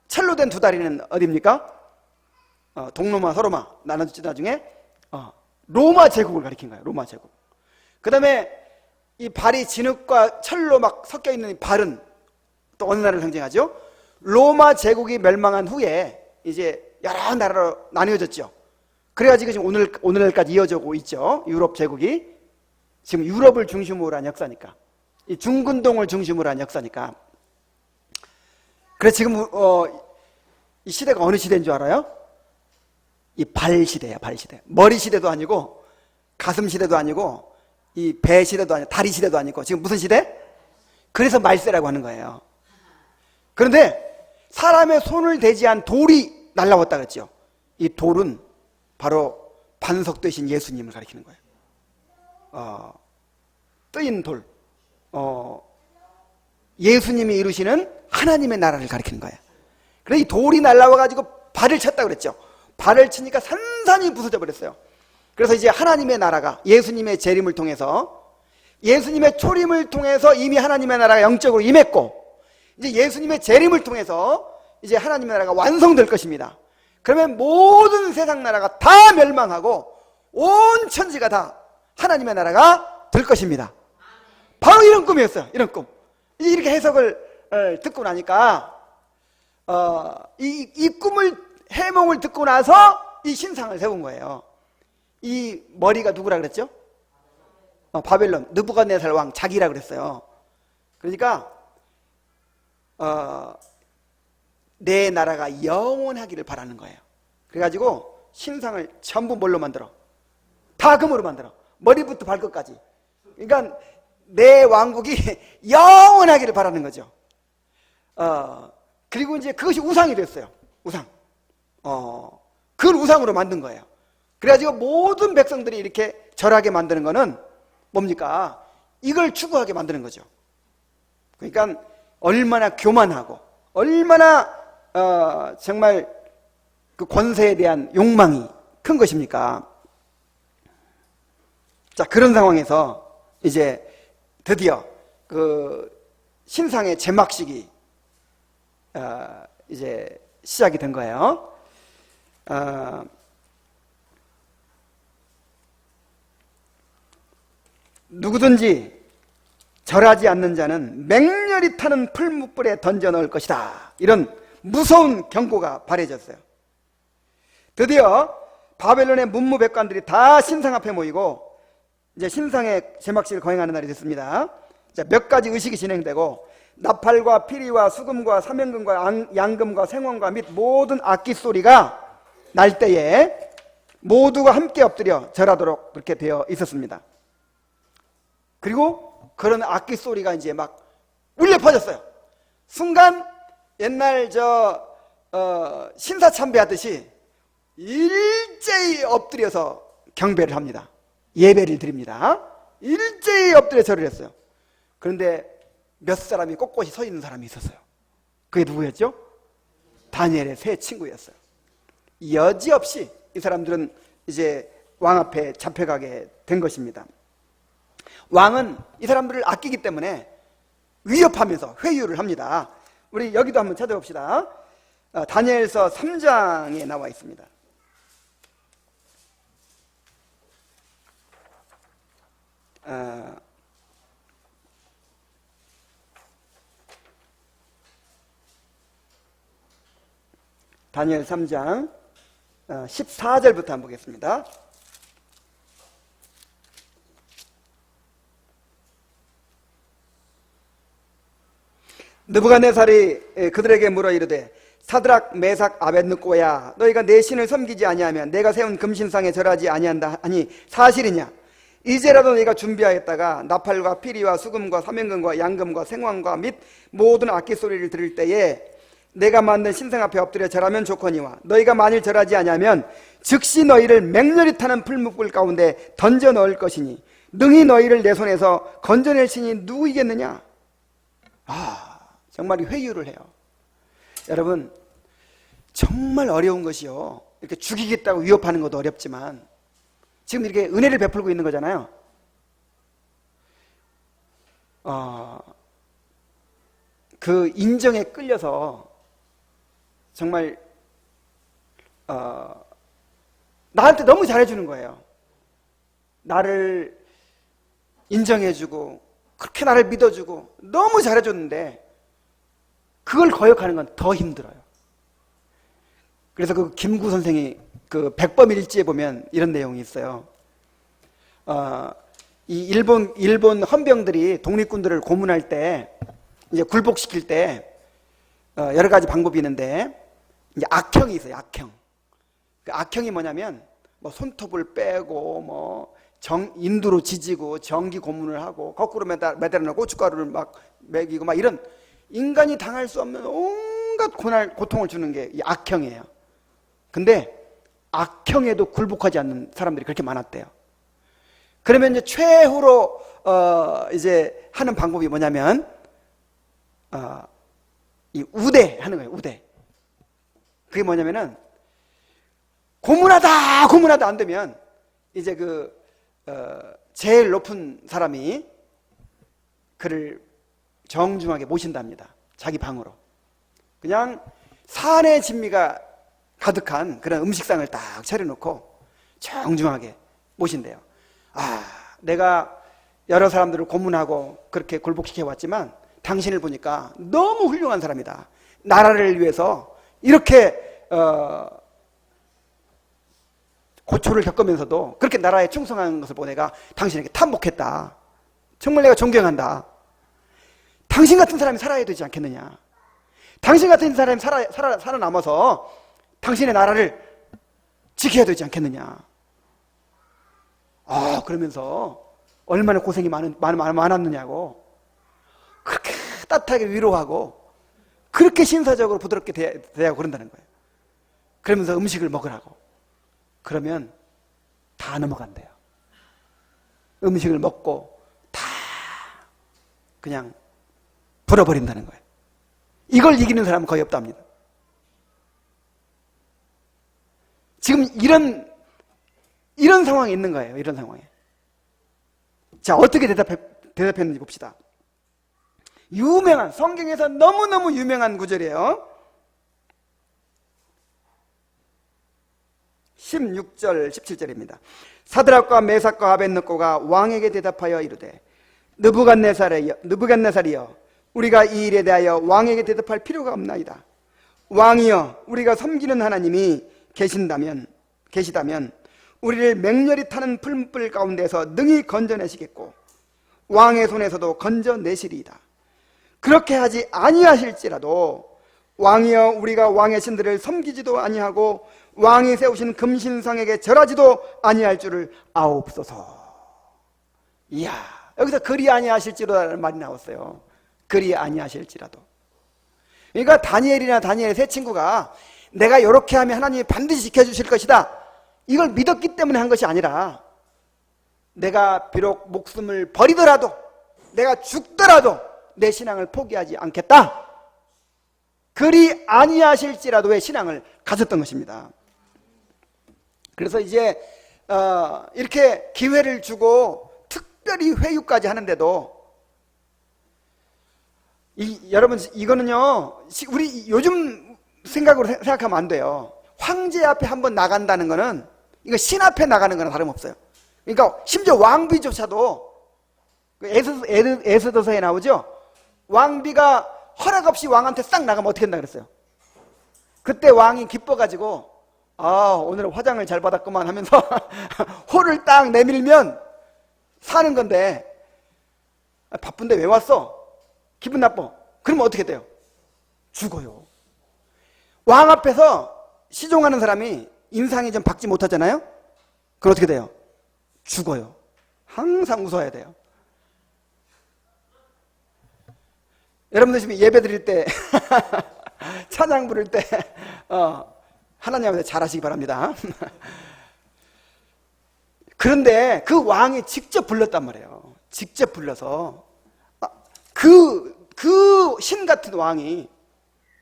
철로 된 두 다리는 어디입니까? 동로마, 서로마 나눠졌지 나중에. 로마 제국을 가리킨 거예요. 로마 제국. 그 다음에 이 발이 진흙과 철로 막 섞여 있는 이 발은 또 어느 나라를 상징하죠? 로마 제국이 멸망한 후에 이제 여러 나라로 나뉘어졌죠. 그래가지고 지금 오늘까지 이어지고 있죠. 유럽 제국이 지금 유럽을 중심으로 한 역사니까, 이 중근동을 중심으로 한 역사니까. 그래서 지금 이 시대가 어느 시대인 줄 알아요? 이 발 시대야, 발 시대. 머리 시대도 아니고 가슴 시대도 아니고 이 배 시대도 아니고 다리 시대도 아니고 지금 무슨 시대? 그래서 말세라고 하는 거예요. 그런데 사람의 손을 대지 않은 돌이 날라왔다 그랬죠. 이 돌은 바로 반석 되신 예수님을 가리키는 거예요. 뜨인 돌, 예수님이 이루시는 하나님의 나라를 가리키는 거예요. 그래서 이 돌이 날라와가지고 발을 쳤다 그랬죠. 발을 치니까 산산이 부서져 버렸어요. 그래서 이제 하나님의 나라가 예수님의 재림을 통해서, 예수님의 초림을 통해서 이미 하나님의 나라가 영적으로 임했고, 이제 예수님의 재림을 통해서 이제 하나님의 나라가 완성될 것입니다. 그러면 모든 세상 나라가 다 멸망하고 온 천지가 다 하나님의 나라가 될 것입니다. 바로 이런 꿈이었어요. 이런 꿈. 이렇게 해석을 듣고 나니까 이 꿈을, 해몽을 듣고 나서 이 신상을 세운 거예요. 이 머리가 누구라 그랬죠? 바벨론 느부갓네살 왕 자기라 그랬어요. 그러니까 내 나라가 영원하기를 바라는 거예요. 그래가지고 신상을 전부 뭘로 만들어? 다 금으로 만들어. 머리부터 발끝까지. 그러니까 내 왕국이 영원하기를 바라는 거죠. 그리고 이제 그것이 우상이 됐어요. 우상. 그걸 우상으로 만든 거예요. 그래가지고 모든 백성들이 이렇게 절하게 만드는 거는 뭡니까? 이걸 추구하게 만드는 거죠. 그러니까 얼마나 교만하고 얼마나 정말 그 권세에 대한 욕망이 큰 것입니까? 자, 그런 상황에서 이제 드디어 그 신상의 제막식이 이제 시작이 된 거예요. 누구든지 절하지 않는 자는 맹렬히 타는 풀무불에 던져 넣을 것이다. 이런 무서운 경고가 발해졌어요. 드디어 바벨론의 문무백관들이 다 신상 앞에 모이고 이제 신상의 제막식을 거행하는 날이 됐습니다. 자, 몇 가지 의식이 진행되고 나팔과 피리와 수금과 사면금과 양금과 생원과 및 모든 악기 소리가 날 때에 모두가 함께 엎드려 절하도록 그렇게 되어 있었습니다. 그리고 그런 악기 소리가 이제 막 울려 퍼졌어요. 순간 옛날 신사참배 하듯이 일제히 엎드려서 경배를 합니다. 예배를 드립니다. 일제히 엎드려 절을 했어요. 그런데 몇 사람이 꼿꼿이 서 있는 사람이 있었어요. 그게 누구였죠? 다니엘의 세 친구였어요. 여지없이 이 사람들은 이제 왕 앞에 잡혀가게 된 것입니다. 왕은 이 사람들을 아끼기 때문에 위협하면서 회유를 합니다. 우리 여기도 한번 찾아봅시다. 다니엘서 3장에 나와 있습니다. 다니엘 3장 14절부터 한번 보겠습니다. 느부갓네살이 그들에게 물어 이르되 사드락 메삭 아벳느고야 너희가 내 신을 섬기지 아니하면 내가 세운 금신상에 절하지 아니한다 하니 사실이냐? 이제라도 너희가 준비하였다가 나팔과 피리와 수금과 사면금과 양금과 생황과 및 모든 악기 소리를 들을 때에 내가 만든 신상 앞에 엎드려 절하면 좋거니와 너희가 만일 절하지 아니하면 즉시 너희를 맹렬히 타는 풀무불 가운데 던져 넣을 것이니 능히 너희를 내 손에서 건져낼 신이 누구이겠느냐? 정말 회유를 해요. 여러분, 정말 어려운 것이요. 이렇게 죽이겠다고 위협하는 것도 어렵지만 지금 이렇게 은혜를 베풀고 있는 거잖아요. 그 인정에 끌려서 정말 나한테 너무 잘해주는 거예요. 나를 인정해주고 그렇게 나를 믿어주고 너무 잘해줬는데 그걸 거역하는 건 더 힘들어요. 그래서 그 김구 선생이 그 백범일지에 보면 이런 내용이 있어요. 이 일본 헌병들이 독립군들을 고문할 때 이제 굴복시킬 때 여러 가지 방법이 있는데 이제 악형이 있어요. 악형. 그 악형이 뭐냐면 뭐 손톱을 빼고 뭐 인두로 지지고 전기 고문을 하고 거꾸로 매달아놓고 고춧가루를 막 먹이고 막 이런 인간이 당할 수 없는 온갖 고통을 주는 게 이 악형이에요. 근데 악형에도 굴복하지 않는 사람들이 그렇게 많았대요. 그러면 이제 최후로 이제 하는 방법이 뭐냐면 이 우대 하는 거예요. 우대. 그게 뭐냐면은 고문하다 안 되면 이제 제일 높은 사람이 그를 정중하게 모신답니다. 자기 방으로. 그냥 산의 진미가 가득한 그런 음식상을 딱 차려놓고 정중하게 모신대요. 내가 여러 사람들을 고문하고 그렇게 굴복시켜 왔지만 당신을 보니까 너무 훌륭한 사람이다. 나라를 위해서 이렇게 고초를 겪으면서도 그렇게 나라에 충성하는 것을 보고 내가 당신에게 탐복했다. 정말 내가 존경한다. 당신 같은 사람이 살아야 되지 않겠느냐. 당신 같은 사람이 살아남아서 당신의 나라를 지켜야 되지 않겠느냐. 그러면서 얼마나 고생이 많았느냐고 그렇게 따뜻하게 위로하고 그렇게 신사적으로 부드럽게 대하고 그런다는 거예요. 그러면서 음식을 먹으라고. 그러면 다 넘어간대요. 음식을 먹고 다 그냥 불어버린다는 거예요. 이걸 이기는 사람은 거의 없답니다. 지금 이런 상황에 있는 거예요. 이런 상황에. 자, 어떻게 대답했는지 봅시다. 성경에서 너무너무 유명한 구절이에요. 16절, 17절입니다. 사드락과 메삭과 아벳느고가 왕에게 대답하여 이르되 느부갓네살이여 우리가 이 일에 대하여 왕에게 대답할 필요가 없나이다. 왕이여 우리가 섬기는 하나님이 계시다면 우리를 맹렬히 타는 풀물 가운데서 능히 건져내시겠고 왕의 손에서도 건져내시리이다. 그렇게 하지 아니하실지라도 왕이여 우리가 왕의 신들을 섬기지도 아니하고 왕이 세우신 금신상에게 절하지도 아니할 줄을 아옵소서. 이야, 여기서 그리 아니하실지라는 말이 나왔어요. 그리 아니하실지라도. 그러니까 다니엘의 세 친구가 내가 이렇게 하면 하나님이 반드시 지켜주실 것이다, 이걸 믿었기 때문에 한 것이 아니라 내가 비록 목숨을 버리더라도 내가 죽더라도 내 신앙을 포기하지 않겠다, 그리 아니하실지라도의 신앙을 가졌던 것입니다. 그래서 이제 이렇게 기회를 주고 특별히 회유까지 하는데도 여러분 이거는요 우리 요즘 생각으로 생각하면 안 돼요. 황제 앞에 한번 나간다는 거는 이거 신 앞에 나가는 거나 다름없어요. 그러니까 심지어 왕비조차도 에스더서에 나오죠. 왕비가 허락 없이 왕한테 싹 나가면 어떻게 된다 그랬어요. 그때 왕이 기뻐가지고 오늘은 화장을 잘 받았구만 하면서 호를 딱 내밀면 사는 건데, 바쁜데 왜 왔어? 기분 나빠. 그러면 어떻게 돼요? 죽어요. 왕 앞에서 시종하는 사람이 인상이 좀 박지 못하잖아요. 그럼 어떻게 돼요? 죽어요. 항상 웃어야 돼요. 여러분들 지금 예배 드릴 때 찬양 부를 때 하나님 앞에서 잘하시기 바랍니다. 그런데 그 왕이 직접 불렀단 말이에요. 직접 불러서 그 신 같은 왕이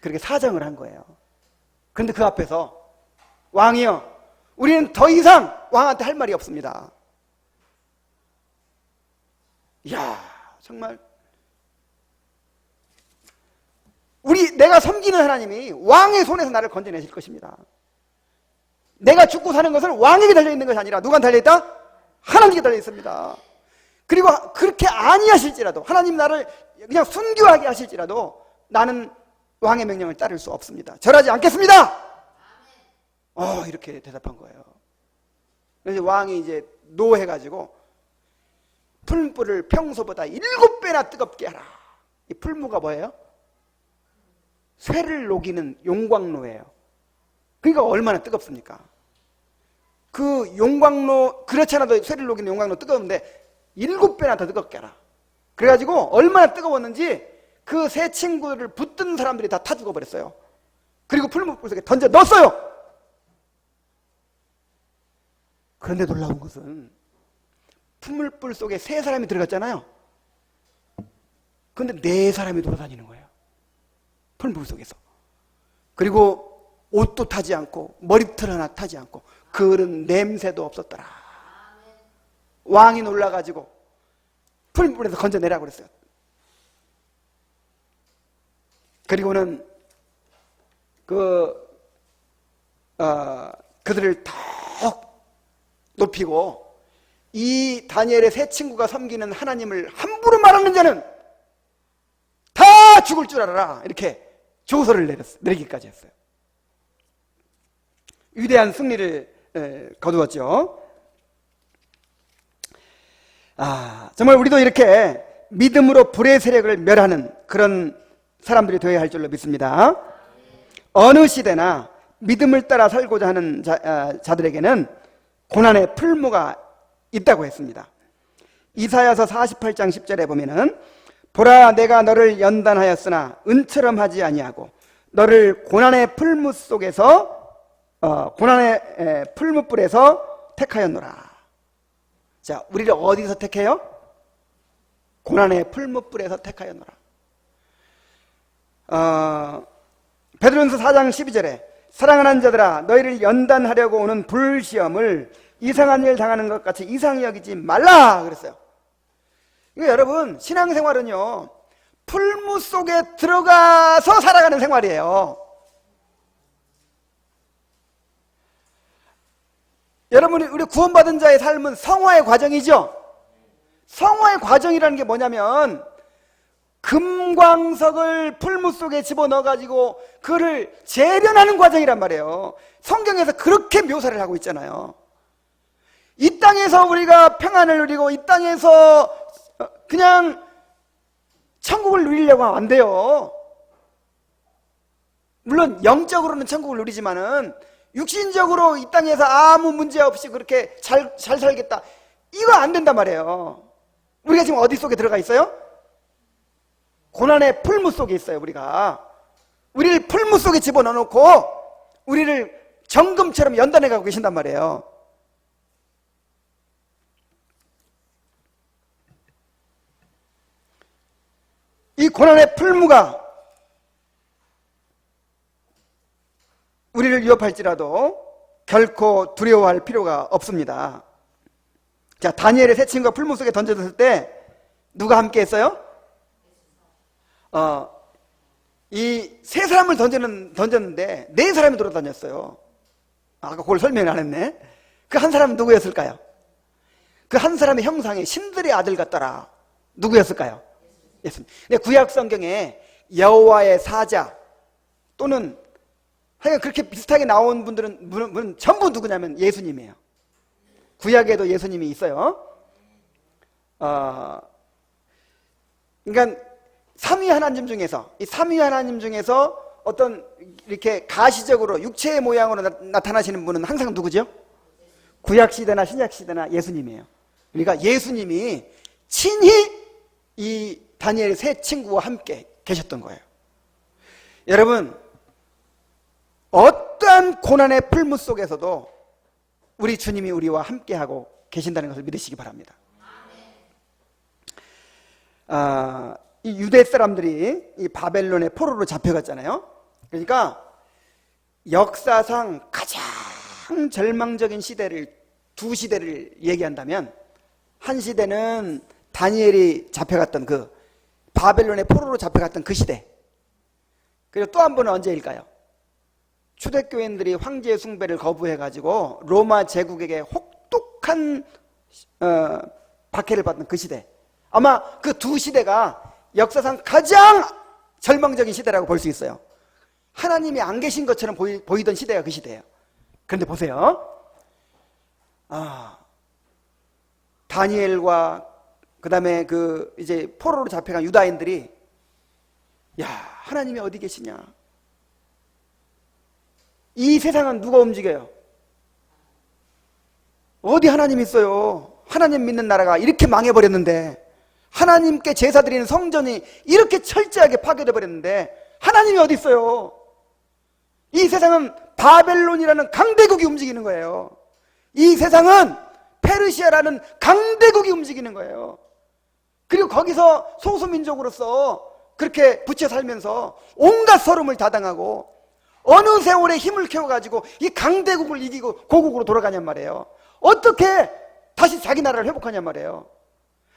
그렇게 사정을 한 거예요. 그런데 그 앞에서 왕이요, 우리는 더 이상 왕한테 할 말이 없습니다. 이야, 정말 내가 섬기는 하나님이 왕의 손에서 나를 건져내실 것입니다. 내가 죽고 사는 것은 왕에게 달려있는 것이 아니라 누구한테 달려있다? 하나님께 달려있습니다. 그리고 그렇게 아니하실지라도, 하나님 나를 그냥 순교하게 하실지라도 나는 왕의 명령을 따를 수 없습니다. 절하지 않겠습니다. 이렇게 대답한 거예요. 그래서 왕이 이제 노해가지고 풀무를 평소보다 7배나 뜨겁게 하라. 이 풀무가 뭐예요? 쇠를 녹이는 용광로예요. 그러니까 얼마나 뜨겁습니까? 그 용광로, 그렇지 않아도 쇠를 녹이는 용광로 뜨거운데 7배나 더 뜨겁게 하라. 그래가지고 얼마나 뜨거웠는지 그 세 친구를 붙든 사람들이 다 타 죽어버렸어요. 그리고 풀무불 속에 던져 넣었어요. 그런데 놀라운 것은 풀무불 속에 세 사람이 들어갔잖아요. 그런데 네 사람이 돌아다니는 거예요. 풀무불 속에서. 그리고 옷도 타지 않고 머리털 하나 타지 않고 그런 냄새도 없었더라. 왕이 놀라가지고 풀무불에서 건져내라고 그랬어요. 그리고는 그들을 더욱 높이고 이 다니엘의 세 친구가 섬기는 하나님을 함부로 말하는 자는 다 죽을 줄 알아라. 이렇게 조서를 내리기까지 했어요. 위대한 승리를 거두었죠. 정말 우리도 이렇게 믿음으로 불의 세력을 멸하는 그런 사람들이 되어야 할 줄로 믿습니다. 어느 시대나 믿음을 따라 살고자 하는 자들에게는 고난의 풀무가 있다고 했습니다. 이사야서 48장 10절에 보면은 보라 내가 너를 연단하였으나 은처럼 하지 아니하고 너를 고난의 풀무 속에서 고난의 풀무불에서 택하였노라. 자, 우리를 어디서 택해요? 고난의 풀무불에서 택하였노라. 베드로전서 4장 12절에 사랑하는 자들아 너희를 연단하려고 오는 불시험을 이상한 일 당하는 것 같이 이상히 여기지 말라 그랬어요. 그러니까 여러분 신앙생활은요 풀무 속에 들어가서 살아가는 생활이에요. 여러분 우리 구원받은 자의 삶은 성화의 과정이죠. 성화의 과정이라는 게 뭐냐면 금광석을 풀무 속에 집어넣어가지고 그를 재련하는 과정이란 말이에요. 성경에서 그렇게 묘사를 하고 있잖아요. 이 땅에서 우리가 평안을 누리고 이 땅에서 그냥 천국을 누리려고 하면 안 돼요. 물론 영적으로는 천국을 누리지만은 육신적으로 이 땅에서 아무 문제 없이 그렇게 잘 살겠다 이거 안 된단 말이에요. 우리가 지금 어디 속에 들어가 있어요? 고난의 풀무 속에 있어요. 우리를 풀무 속에 집어넣어놓고 우리를 정금처럼 연단해가고 계신단 말이에요. 이 고난의 풀무가 우리를 위협할지라도 결코 두려워할 필요가 없습니다. 자, 다니엘의 세 친구가 풀무 속에 던져졌을 때 누가 함께 했어요? 이 세 사람을 던졌는데 네 사람이 돌아다녔어요. 아까 그걸 설명을 안 했네. 그 한 사람은 누구였을까요? 그 한 사람의 형상이 신들의 아들 같더라. 누구였을까요? 예수님. 근데 구약 성경에 여호와의 사자 또는 하여간 그렇게 비슷하게 나온 분들은 전부 누구냐면 예수님이에요. 구약에도 예수님이 있어요. 그러니까 삼위 하나님 중에서 이 삼위 하나님 중에서 어떤 이렇게 가시적으로 육체의 모양으로 나타나시는 분은 항상 누구죠? 구약 시대나 신약 시대나 예수님이에요. 그러니까 예수님이 친히 이 다니엘 세 친구와 함께 계셨던 거예요. 여러분 어떠한 고난의 풀무 속에서도 우리 주님이 우리와 함께하고 계신다는 것을 믿으시기 바랍니다. 이 유대 사람들이 이 바벨론의 포로로 잡혀갔잖아요. 그러니까 역사상 가장 절망적인 시대를 두 시대를 얘기한다면 한 시대는 다니엘이 잡혀갔던 그 바벨론의 포로로 잡혀갔던 그 시대. 그리고 또 한 번은 언제일까요? 초대교인들이 황제 숭배를 거부해가지고 로마 제국에게 혹독한 박해를 받는 그 시대. 아마 그 두 시대가 역사상 가장 절망적인 시대라고 볼 수 있어요. 하나님이 안 계신 것처럼 보이던 시대가 그 시대예요. 그런데 보세요. 다니엘과 그 다음에 이제 포로로 잡혀간 유다인들이 야, 하나님이 어디 계시냐? 이 세상은 누가 움직여요? 어디 하나님 있어요? 하나님 믿는 나라가 이렇게 망해버렸는데, 하나님께 제사 드리는 성전이 이렇게 철저하게 파괴돼 버렸는데 하나님이 어디 있어요? 이 세상은 바벨론이라는 강대국이 움직이는 거예요. 이 세상은 페르시아라는 강대국이 움직이는 거예요. 그리고 거기서 소수민족으로서 그렇게 부채 살면서 온갖 서름을 다 당하고 어느 세월에 힘을 키워가지고 이 강대국을 이기고 고국으로 돌아가냔 말이에요. 어떻게 다시 자기 나라를 회복하냔 말이에요.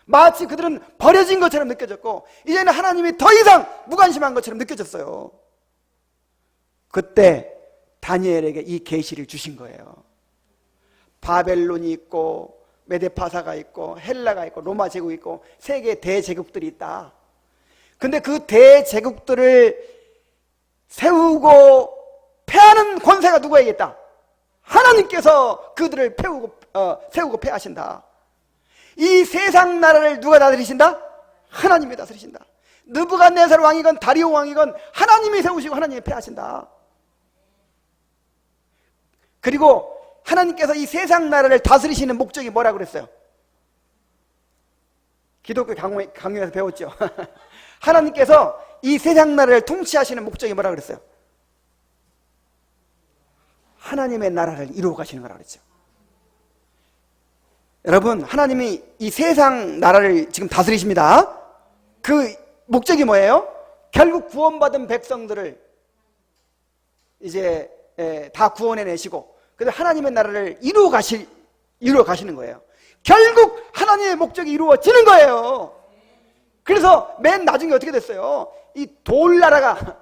마치 그들은 버려진 것처럼 느껴졌고 이제는 하나님이 더 이상 무관심한 것처럼 느껴졌어요. 그때 다니엘에게 이 계시를 주신 거예요. 바벨론이 있고 메데파사가 있고 헬라가 있고 로마 제국이 있고 세계 대제국들이 있다. 근데 그 대제국들을 세우고 패하는 권세가 누구에게 있다? 하나님께서 그들을 세우고 패하신다. 이 세상 나라를 누가 다스리신다? 하나님이 다스리신다. 느부갓네살 왕이건 다리오 왕이건 하나님이 세우시고 하나님이 패하신다. 그리고 하나님께서 이 세상 나라를 다스리시는 목적이 뭐라고 그랬어요? 기독교 강요에서 배웠죠. 하나님께서 이 세상 나라를 통치하시는 목적이 뭐라고 그랬어요? 하나님의 나라를 이루어 가시는 거라고 그랬죠. 여러분, 하나님이 이 세상 나라를 지금 다스리십니다. 그 목적이 뭐예요? 결국 구원받은 백성들을 이제 다 구원해내시고 그래서 하나님의 나라를 이루어 가시는 거예요. 결국 하나님의 목적이 이루어지는 거예요. 그래서 맨 나중에 어떻게 됐어요? 이 돌나라가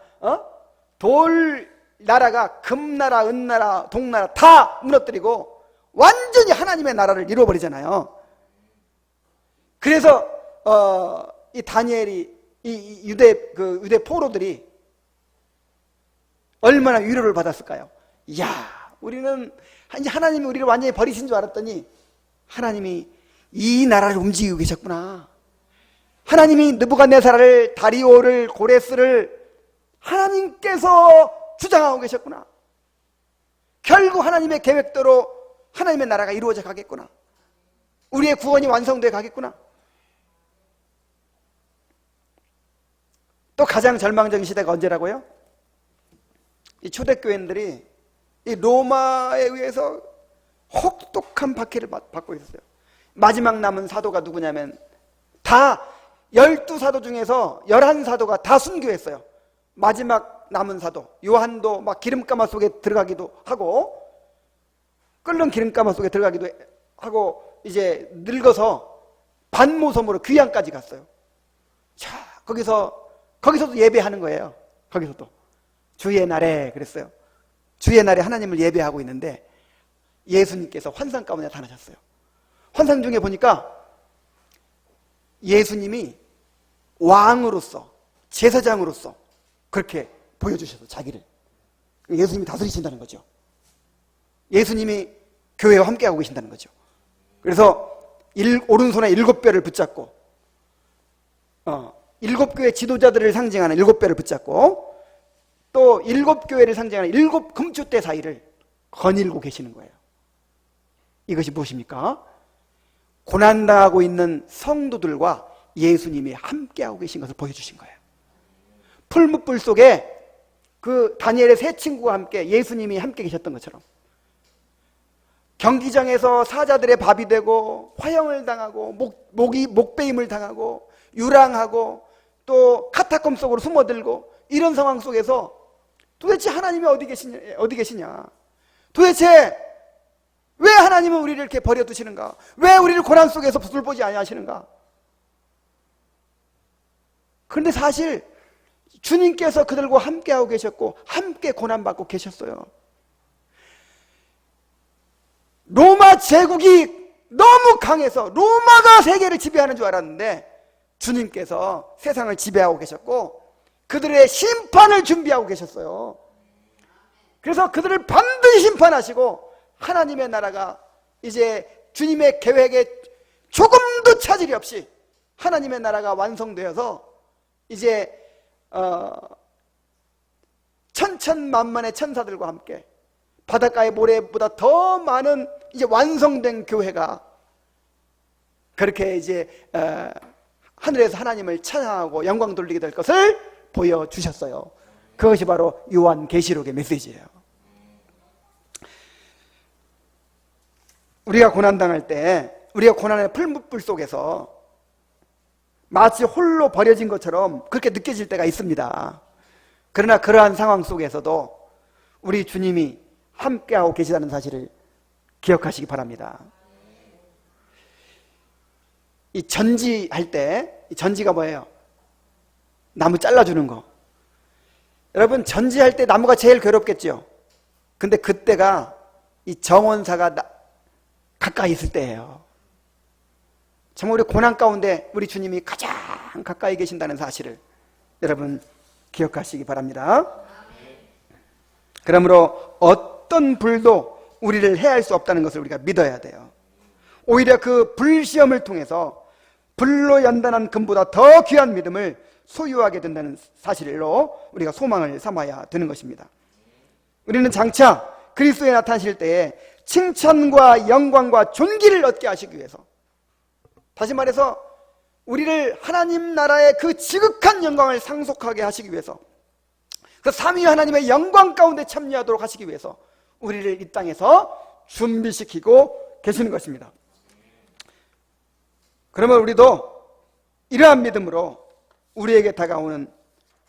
돌나라가 금나라, 은나라, 동나라 다 무너뜨리고 완전히 하나님의 나라를 이루어버리잖아요. 그래서 이 다니엘이 이 유대 포로들이 얼마나 위로를 받았을까요? 이야, 우리는 이제 하나님이 우리를 완전히 버리신 줄 알았더니 하나님이 이 나라를 움직이고 계셨구나. 하나님이 느부갓네살을, 다리오를, 고레스를 하나님께서 주장하고 계셨구나. 결국 하나님의 계획대로 하나님의 나라가 이루어져 가겠구나. 우리의 구원이 완성되어 가겠구나. 또 가장 절망적인 시대가 언제라고요? 이 초대교인들이 이 로마에 의해서 혹독한 박해를 받고 있었어요. 마지막 남은 사도가 누구냐면 다 12사도 중에서 11사도가 다 순교했어요. 마지막 남은 사도 요한도 막 기름가마 속에 들어가기도 하고 끓는 기름가마 속에 들어가기도 하고 이제 늙어서 반모섬으로 귀양까지 갔어요. 자, 거기서도 예배하는 거예요. 거기서도 주의 날에 그랬어요. 주의 날에 하나님을 예배하고 있는데 예수님께서 환상 가운데 나타나셨어요. 환상 중에 보니까 예수님이 왕으로서 제사장으로서 그렇게 보여주셔서 자기를 예수님이 다스리신다는 거죠. 예수님이 교회와 함께하고 계신다는 거죠. 그래서 오른손에 7뼈를 붙잡고 7교회 지도자들을 상징하는 7뼈를 붙잡고 또 7교회를 상징하는 7 금추대 사이를 거닐고 계시는 거예요. 이것이 무엇입니까? 고난당하고 있는 성도들과 예수님이 함께하고 계신 것을 보여주신 거예요. 풀무불 속에 그 다니엘의 세 친구와 함께 예수님이 함께 계셨던 것처럼 경기장에서 사자들의 밥이 되고 화형을 당하고 목베임을 당하고 유랑하고 또 카타콤 속으로 숨어들고 이런 상황 속에서 도대체 하나님이 어디 계시냐? 도대체 왜 하나님은 우리를 이렇게 버려두시는가? 왜 우리를 고난 속에서 돌보지 아니하시는가? 그런데 사실 주님께서 그들과 함께하고 계셨고 함께 고난받고 계셨어요. 로마 제국이 너무 강해서 로마가 세계를 지배하는 줄 알았는데 주님께서 세상을 지배하고 계셨고 그들의 심판을 준비하고 계셨어요. 그래서 그들을 반드시 심판하시고 하나님의 나라가 이제 주님의 계획에 조금도 차질이 없이 하나님의 나라가 완성되어서 이제 천천만만의 천사들과 함께 바닷가의 모래보다 더 많은 이제 완성된 교회가 그렇게 이제 하늘에서 하나님을 찬양하고 영광 돌리게 될 것을 보여주셨어요. 그것이 바로 요한계시록의 메시지예요. 우리가 고난당할 때, 우리가 고난의 풀무불 속에서 마치 홀로 버려진 것처럼 그렇게 느껴질 때가 있습니다. 그러나 그러한 상황 속에서도 우리 주님이 함께하고 계시다는 사실을 기억하시기 바랍니다. 이 전지할 때, 이 전지가 뭐예요? 나무 잘라주는 거. 여러분, 전지할 때 나무가 제일 괴롭겠죠? 근데 그때가 이 정원사가 가까이 있을 때예요. 정말 우리 고난 가운데 우리 주님이 가장 가까이 계신다는 사실을 여러분 기억하시기 바랍니다. 그러므로 어떤 불도 우리를 해할 수 없다는 것을 우리가 믿어야 돼요. 오히려 그 불시험을 통해서 불로 연단한 금보다 더 귀한 믿음을 소유하게 된다는 사실로 우리가 소망을 삼아야 되는 것입니다. 우리는 장차 그리스도에 나타나실 때에 칭찬과 영광과 존귀를 얻게 하시기 위해서, 다시 말해서 우리를 하나님 나라의 그 지극한 영광을 상속하게 하시기 위해서, 그 삼위 하나님의 영광 가운데 참여하도록 하시기 위해서 우리를 이 땅에서 준비시키고 계시는 것입니다. 그러면 우리도 이러한 믿음으로 우리에게 다가오는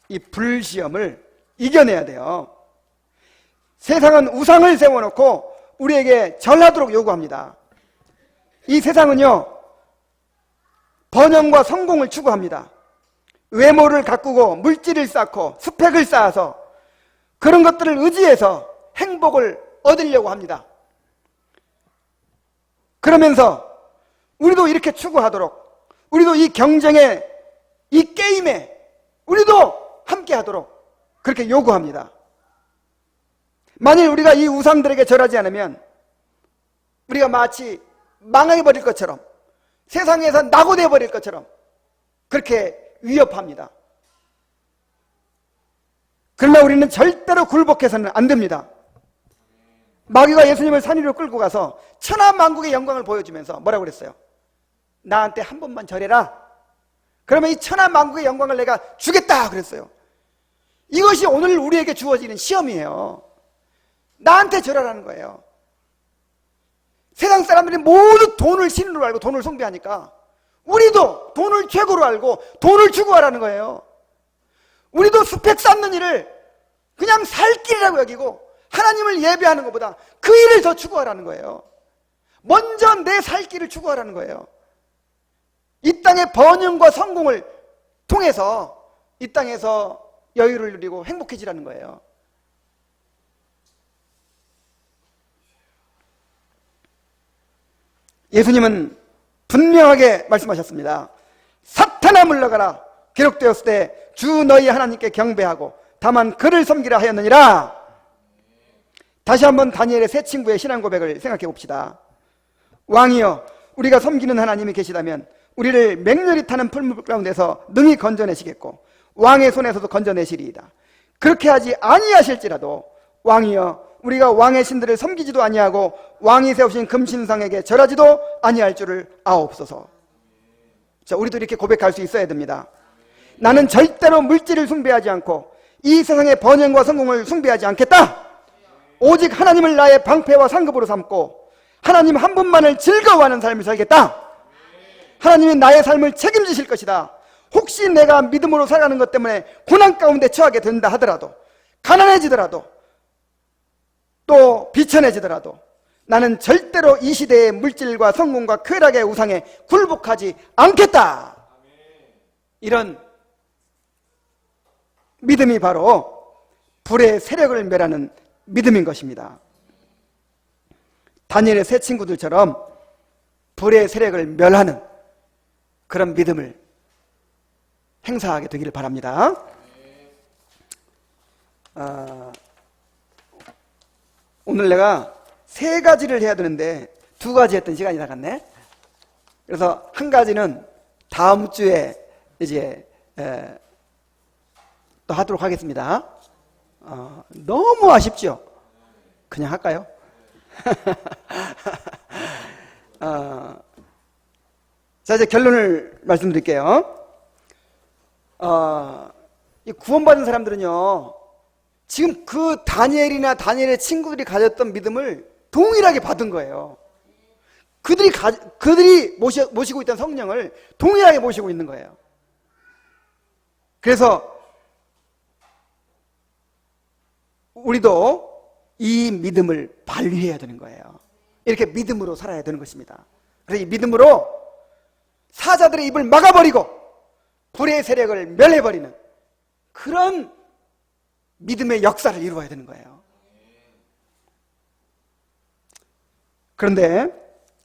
이 불시험을 이겨내야 돼요. 세상은 우상을 세워놓고 우리에게 절하도록 요구합니다. 이 세상은요, 번영과 성공을 추구합니다. 외모를 가꾸고 물질을 쌓고 스펙을 쌓아서 그런 것들을 의지해서 행복을 얻으려고 합니다. 그러면서 우리도 이렇게 추구하도록, 우리도 이 경쟁에, 이 게임에 우리도 함께 하도록 그렇게 요구합니다. 만일 우리가 이 우상들에게 절하지 않으면 우리가 마치 망해버릴 것처럼, 세상에서 낙오되어 버릴 것처럼 그렇게 위협합니다. 그러나 우리는 절대로 굴복해서는 안 됩니다. 마귀가 예수님을 산 위로 끌고 가서 천하만국의 영광을 보여주면서 뭐라고 그랬어요? 나한테 한 번만 절해라. 그러면 이 천하만국의 영광을 내가 주겠다 그랬어요. 이것이 오늘 우리에게 주어지는 시험이에요. 나한테 절하라는 거예요. 세상 사람들이 모두 돈을 신으로 알고 돈을 숭배하니까 우리도 돈을 최고로 알고 돈을 추구하라는 거예요. 우리도 스펙 쌓는 일을 그냥 살 길이라고 여기고 하나님을 예배하는 것보다 그 일을 더 추구하라는 거예요. 먼저 내 살 길을 추구하라는 거예요. 이 땅의 번영과 성공을 통해서 이 땅에서 여유를 누리고 행복해지라는 거예요. 예수님은 분명하게 말씀하셨습니다. 사탄아 물러가라. 기록되었을 때 주 너희 하나님께 경배하고 다만 그를 섬기라 하였느니라. 다시 한번 다니엘의 세 친구의 신앙 고백을 생각해 봅시다. 왕이여, 우리가 섬기는 하나님이 계시다면 우리를 맹렬히 타는 풀물 가운데서 능히 건져내시겠고 왕의 손에서도 건져내시리이다. 그렇게 하지 아니하실지라도 왕이여, 우리가 왕의 신들을 섬기지도 아니하고 왕이 세우신 금신상에게 절하지도 아니할 줄을 아옵소서. 자, 우리도 이렇게 고백할 수 있어야 됩니다. 나는 절대로 물질을 숭배하지 않고 이 세상의 번영과 성공을 숭배하지 않겠다. 오직 하나님을 나의 방패와 상급으로 삼고 하나님 한 분만을 즐거워하는 삶을 살겠다. 하나님이 나의 삶을 책임지실 것이다. 혹시 내가 믿음으로 살아가는 것 때문에 고난 가운데 처하게 된다 하더라도, 가난해지더라도, 또 비천해지더라도 나는 절대로 이 시대의 물질과 성공과 쾌락의 우상에 굴복하지 않겠다. 이런 믿음이 바로 불의 세력을 멸하는 믿음인 것입니다. 다니엘의 세 친구들처럼 불의 세력을 멸하는 그런 믿음을 행사하게 되기를 바랍니다. 오늘 내가 세 가지를 해야 되는데 두 가지 했던 시간이 나갔네. 그래서 한 가지는 다음 주에 이제 또 하도록 하겠습니다. 너무 아쉽죠? 그냥 할까요? 자, 이제 결론을 말씀드릴게요. 이 구원받은 사람들은요, 지금 그 다니엘이나 다니엘의 친구들이 가졌던 믿음을 동일하게 받은 거예요. 그들이 모시고 있던 성령을 동일하게 모시고 있는 거예요. 그래서 우리도 이 믿음을 발휘해야 되는 거예요. 이렇게 믿음으로 살아야 되는 것입니다. 그래서 이 믿음으로 사자들의 입을 막아버리고 불의 세력을 멸해버리는 그런 믿음의 역사를 이루어야 되는 거예요. 그런데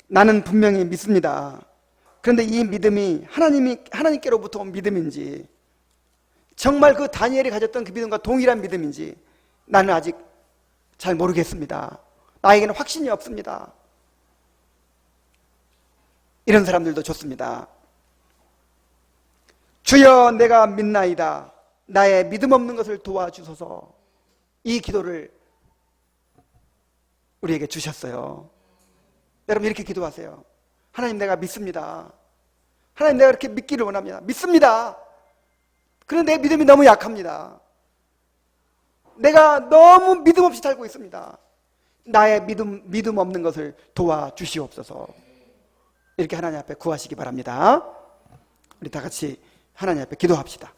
나는 분명히 믿습니다. 그런데 이 믿음이 하나님께로부터 온 믿음인지, 정말 그 다니엘이 가졌던 그 믿음과 동일한 믿음인지 나는 아직 잘 모르겠습니다. 나에게는 확신이 없습니다. 이런 사람들도 좋습니다. 주여 내가 믿나이다. 나의 믿음 없는 것을 도와주소서. 이 기도를 우리에게 주셨어요. 여러분 이렇게 기도하세요. 하나님 내가 믿습니다. 하나님 내가 이렇게 믿기를 원합니다. 믿습니다. 그런데 내 믿음이 너무 약합니다. 내가 너무 믿음 없이 살고 있습니다. 나의 믿음 없는 것을 도와주시옵소서. 이렇게 하나님 앞에 구하시기 바랍니다. 우리 다 같이 하나님 앞에 기도합시다.